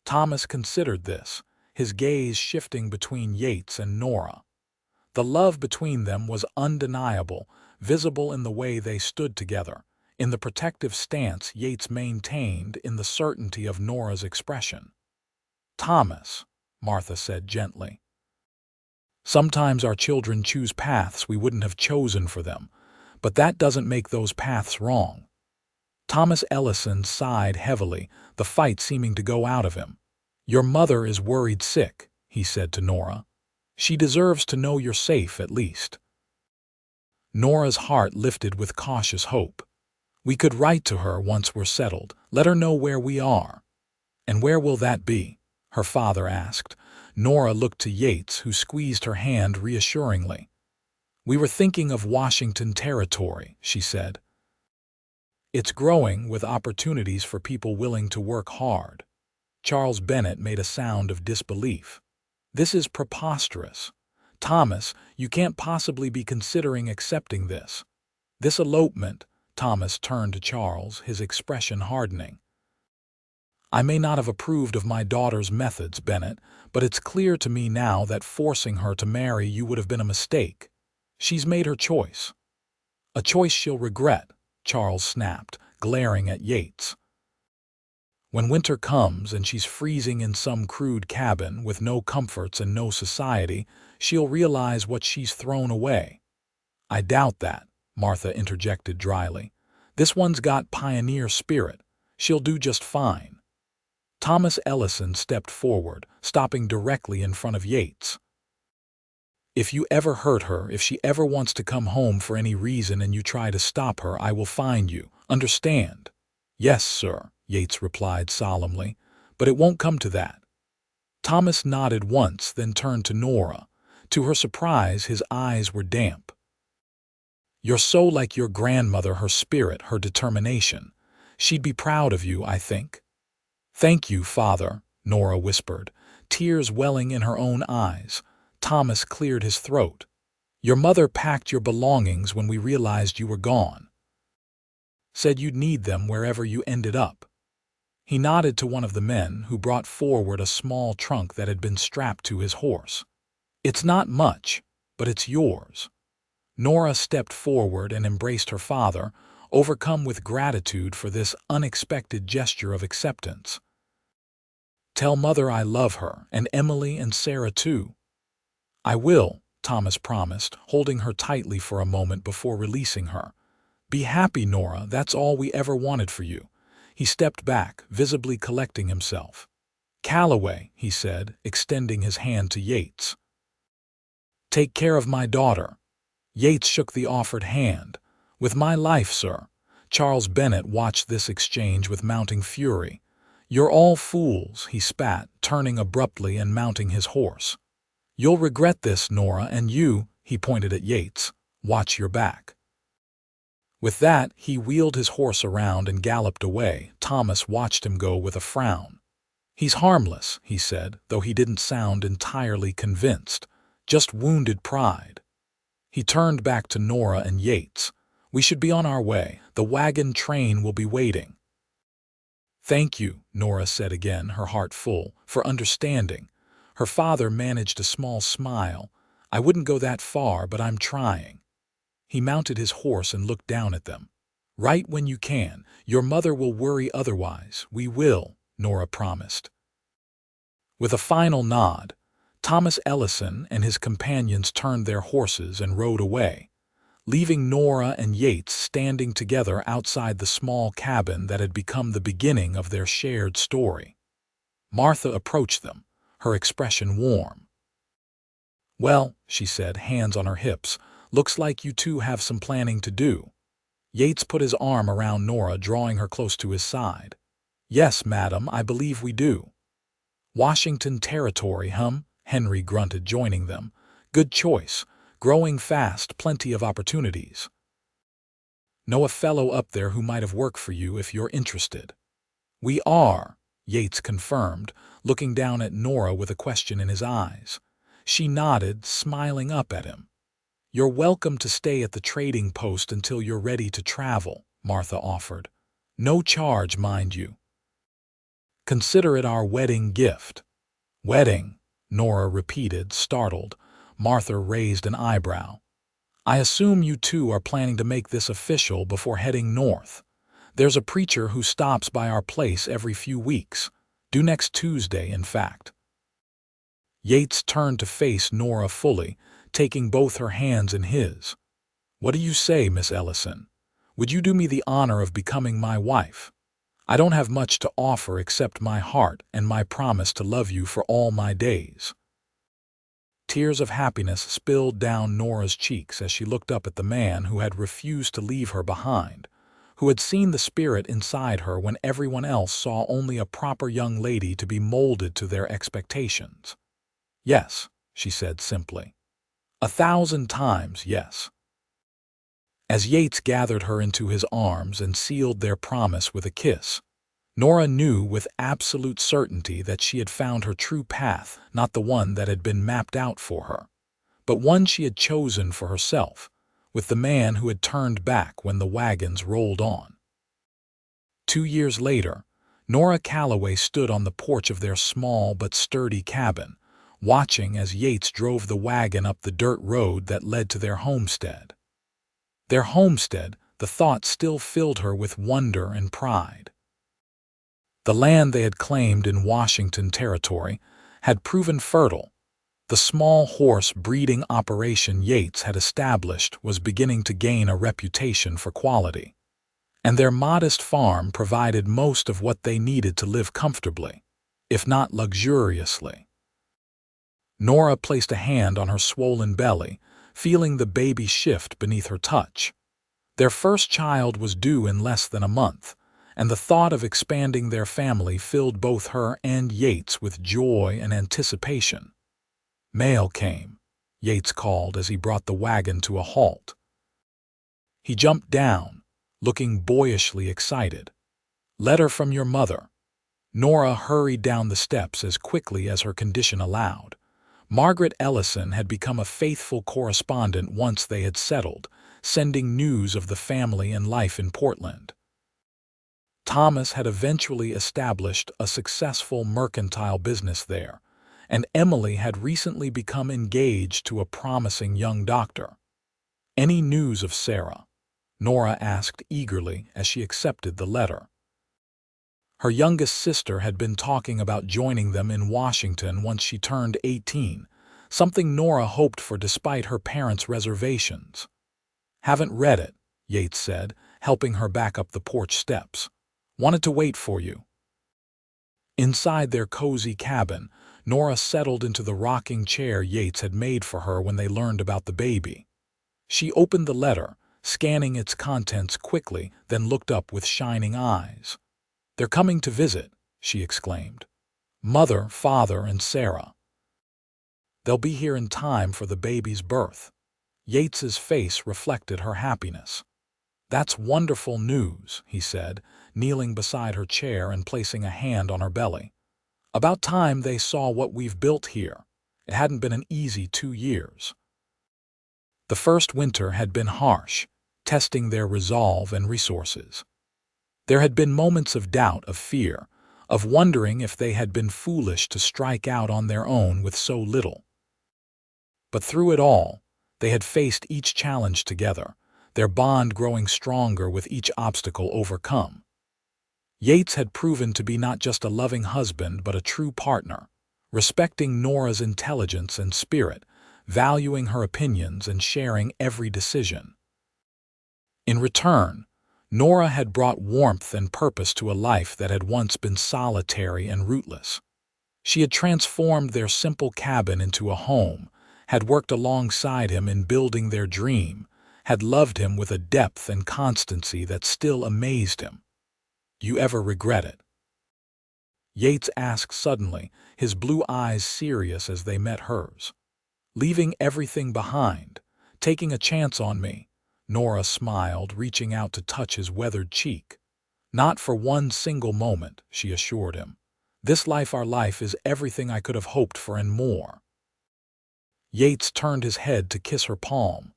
Thomas considered this, his gaze shifting between Yates and Nora. The love between them was undeniable, visible in the way they stood together, in the protective stance Yates maintained, in the certainty of Nora's expression. Thomas, Martha said gently. Sometimes our children choose paths we wouldn't have chosen for them, but that doesn't make those paths wrong. Thomas Ellison sighed heavily, the fight seeming to go out of him. Your mother is worried sick, he said to Nora. She deserves to know you're safe, at least. Nora's heart lifted with cautious hope. We could write to her once we're settled, let her know where we are. And where will that be? Her father asked. Nora looked to Yates, who squeezed her hand reassuringly. We were thinking of Washington Territory, she said. It's growing with opportunities for people willing to work hard. Charles Bennett made a sound of disbelief. This is preposterous. Thomas, you can't possibly be considering accepting this. This elopement, Thomas turned to Charles, his expression hardening. I may not have approved of my daughter's methods, Bennett, but it's clear to me now that forcing her to marry you would have been a mistake. She's made her choice. A choice she'll regret, Charles snapped, glaring at Yates. When winter comes and she's freezing in some crude cabin with no comforts and no society, she'll realize what she's thrown away. I doubt that, Martha interjected dryly. This one's got pioneer spirit. She'll do just fine. Thomas Ellison stepped forward, stopping directly in front of Yates. If you ever hurt her, if she ever wants to come home for any reason and you try to stop her, I will find you. Understand? Yes, sir, Yates replied solemnly, but it won't come to that. Thomas nodded once, then turned to Nora. To her surprise, his eyes were damp. You're so like your grandmother, her spirit, her determination. She'd be proud of you, I think. Thank you, Father, Nora whispered, tears welling in her own eyes. Thomas cleared his throat. Your mother packed your belongings when we realized you were gone. Said you'd need them wherever you ended up. He nodded to one of the men, who brought forward a small trunk that had been strapped to his horse. It's not much, but it's yours. Nora stepped forward and embraced her father, overcome with gratitude for this unexpected gesture of acceptance. Tell Mother I love her, and Emily and Sarah too. I will, Thomas promised, holding her tightly for a moment before releasing her. Be happy, Nora, that's all we ever wanted for you. He stepped back, visibly collecting himself. Calloway, he said, extending his hand to Yates. Take care of my daughter. Yates shook the offered hand. With my life, sir. Charles Bennett watched this exchange with mounting fury. You're all fools, he spat, turning abruptly and mounting his horse. You'll regret this, Nora, and you, he pointed at Yates, watch your back. With that, he wheeled his horse around and galloped away. Thomas watched him go with a frown. He's harmless, he said, though he didn't sound entirely convinced. Just wounded pride. He turned back to Nora and Yates. We should be on our way. The wagon train will be waiting. Thank you, Nora said again, her heart full, for understanding. Her father managed a small smile. I wouldn't go that far, but I'm trying. He mounted his horse and looked down at them. Write when you can. Your mother will worry otherwise. We will, Nora promised. With a final nod, Thomas Ellison and his companions turned their horses and rode away, leaving Nora and Yates standing together outside the small cabin that had become the beginning of their shared story. Martha approached them, her expression warm. Well, she said, hands on her hips, looks like you two have some planning to do. Yates put his arm around Nora, drawing her close to his side. Yes, madam, I believe we do. Washington Territory, Henry grunted, joining them. Good choice. Growing fast, plenty of opportunities. Know a fellow up there who might have worked for you if you're interested. We are, Yates confirmed, looking down at Nora with a question in his eyes. She nodded, smiling up at him. You're welcome to stay at the trading post until you're ready to travel, Martha offered. No charge, mind you. Consider it our wedding gift. Wedding, Nora repeated, startled. Martha raised an eyebrow. I assume you two are planning to make this official before heading north. There's a preacher who stops by our place every few weeks. Due next Tuesday, in fact. Yates turned to face Nora fully, taking both her hands in his. What do you say, Miss Ellison? Would you do me the honor of becoming my wife? I don't have much to offer except my heart and my promise to love you for all my days. Tears of happiness spilled down Nora's cheeks as she looked up at the man who had refused to leave her behind, who had seen the spirit inside her when everyone else saw only a proper young lady to be molded to their expectations. "Yes," she said simply. "1,000 times yes." As Yates gathered her into his arms and sealed their promise with a kiss, Nora knew with absolute certainty that she had found her true path, not the one that had been mapped out for her, but one she had chosen for herself, with the man who had turned back when the wagons rolled on. 2 years later, Nora Calloway stood on the porch of their small but sturdy cabin, watching as Yates drove the wagon up the dirt road that led to their homestead. Their homestead, the thought still filled her with wonder and pride. The land they had claimed in Washington Territory had proven fertile. The small horse breeding operation Yates had established was beginning to gain a reputation for quality, and their modest farm provided most of what they needed to live comfortably, if not luxuriously. Nora placed a hand on her swollen belly, feeling the baby shift beneath her touch. Their first child was due in less than a month, and the thought of expanding their family filled both her and Yates with joy and anticipation. "Mail came," Yates called as he brought the wagon to a halt. He jumped down, looking boyishly excited. "Letter from your mother." Nora hurried down the steps as quickly as her condition allowed. Margaret Ellison had become a faithful correspondent once they had settled, sending news of the family and life in Portland. Thomas had eventually established a successful mercantile business there, and Emily had recently become engaged to a promising young doctor. "Any news of Sarah?" Nora asked eagerly as she accepted the letter. Her youngest sister had been talking about joining them in Washington once she turned 18, something Nora hoped for despite her parents' reservations. "Haven't read it," Yates said, helping her back up the porch steps. "Wanted to wait for you." Inside their cozy cabin, Nora settled into the rocking chair Yates had made for her when they learned about the baby. She opened the letter, scanning its contents quickly, then looked up with shining eyes. "They're coming to visit," she exclaimed. "Mother, father, and Sarah. They'll be here in time for the baby's birth." Yates's face reflected her happiness. "That's wonderful news," he said, kneeling beside her chair and placing a hand on her belly. "About time they saw what we've built here. It hadn't been an easy 2 years." The first winter had been harsh, testing their resolve and resources. There had been moments of doubt, of fear, of wondering if they had been foolish to strike out on their own with so little. But through it all, they had faced each challenge together, their bond growing stronger with each obstacle overcome. Yates had proven to be not just a loving husband but a true partner, respecting Nora's intelligence and spirit, valuing her opinions and sharing every decision. In return, Nora had brought warmth and purpose to a life that had once been solitary and rootless. She had transformed their simple cabin into a home, had worked alongside him in building their dream, had loved him with a depth and constancy that still amazed him. "You ever regret it?" Yates asked suddenly, his blue eyes serious as they met hers. "Leaving everything behind, taking a chance on me," Nora smiled, reaching out to touch his weathered cheek. "Not for one single moment," she assured him. "This life, our life, is everything I could have hoped for and more." Yates turned his head to kiss her palm.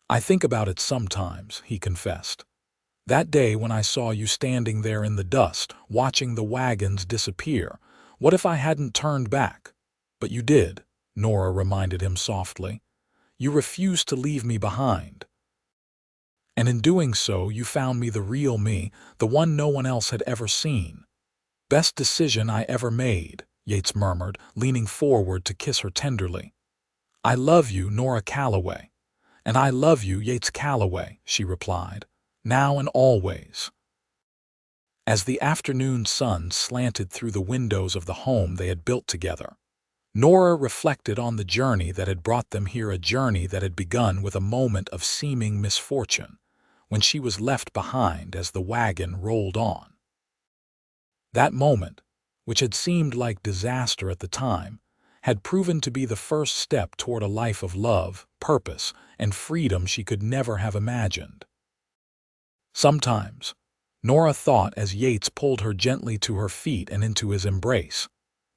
"I think about it sometimes," he confessed. "That day when I saw you standing there in the dust, watching the wagons disappear, what if I hadn't turned back? But you did," Nora reminded him softly. "You refused to leave me behind. And in doing so, you found me the real me, the one no one else had ever seen." "Best decision I ever made," Yates murmured, leaning forward to kiss her tenderly. "I love you, Nora Calloway." "And I love you, Yates Calloway," she replied, "now and always." As the afternoon sun slanted through the windows of the home they had built together, Nora reflected on the journey that had brought them here, a journey that had begun with a moment of seeming misfortune, when she was left behind as the wagon rolled on. That moment, which had seemed like disaster at the time, had proven to be the first step toward a life of love, purpose, and freedom she could never have imagined. Sometimes, Nora thought as Yates pulled her gently to her feet and into his embrace,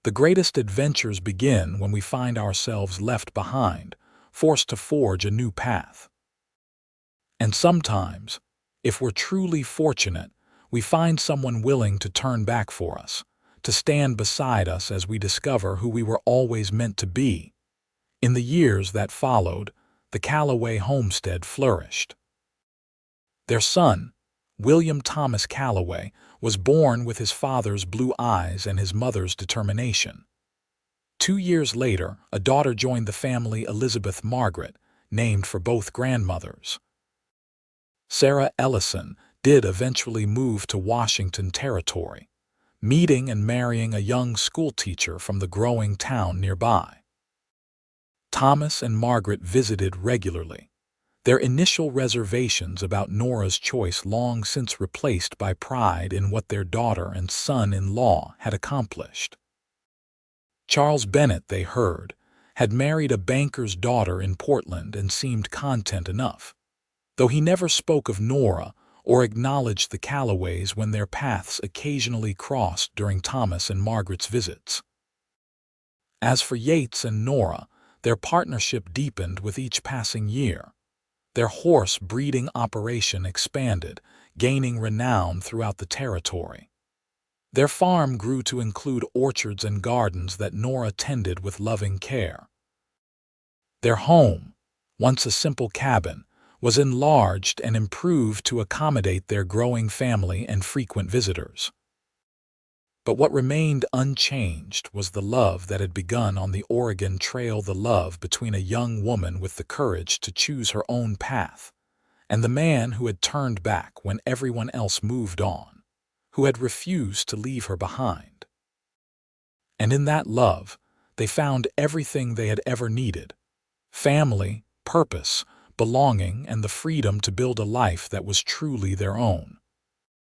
the greatest adventures begin when we find ourselves left behind, forced to forge a new path. And sometimes, if we're truly fortunate, we find someone willing to turn back for us, to stand beside us as we discover who we were always meant to be. In the years that followed, the Calloway homestead flourished. Their son, William Thomas Calloway, was born with his father's blue eyes and his mother's determination. 2 years later, a daughter joined the family, Elizabeth Margaret, named for both grandmothers. Nora Ellison did eventually move to Washington Territory, meeting and marrying a young schoolteacher from the growing town nearby. Thomas and Margaret visited regularly, their initial reservations about Nora's choice long since replaced by pride in what their daughter and son-in-law had accomplished. Charles Bennett, they heard, had married a banker's daughter in Portland and seemed content enough, though he never spoke of Nora or acknowledged the Calloways when their paths occasionally crossed during Thomas and Margaret's visits. As for Yates and Nora, their partnership deepened with each passing year. Their horse breeding operation expanded, gaining renown throughout the territory. Their farm grew to include orchards and gardens that Nora tended with loving care. Their home, once a simple cabin, was enlarged and improved to accommodate their growing family and frequent visitors. But what remained unchanged was the love that had begun on the Oregon Trail, the love between a young woman with the courage to choose her own path, and the man who had turned back when everyone else moved on, who had refused to leave her behind. And in that love, they found everything they had ever needed: family, purpose, belonging, and the freedom to build a life that was truly their own.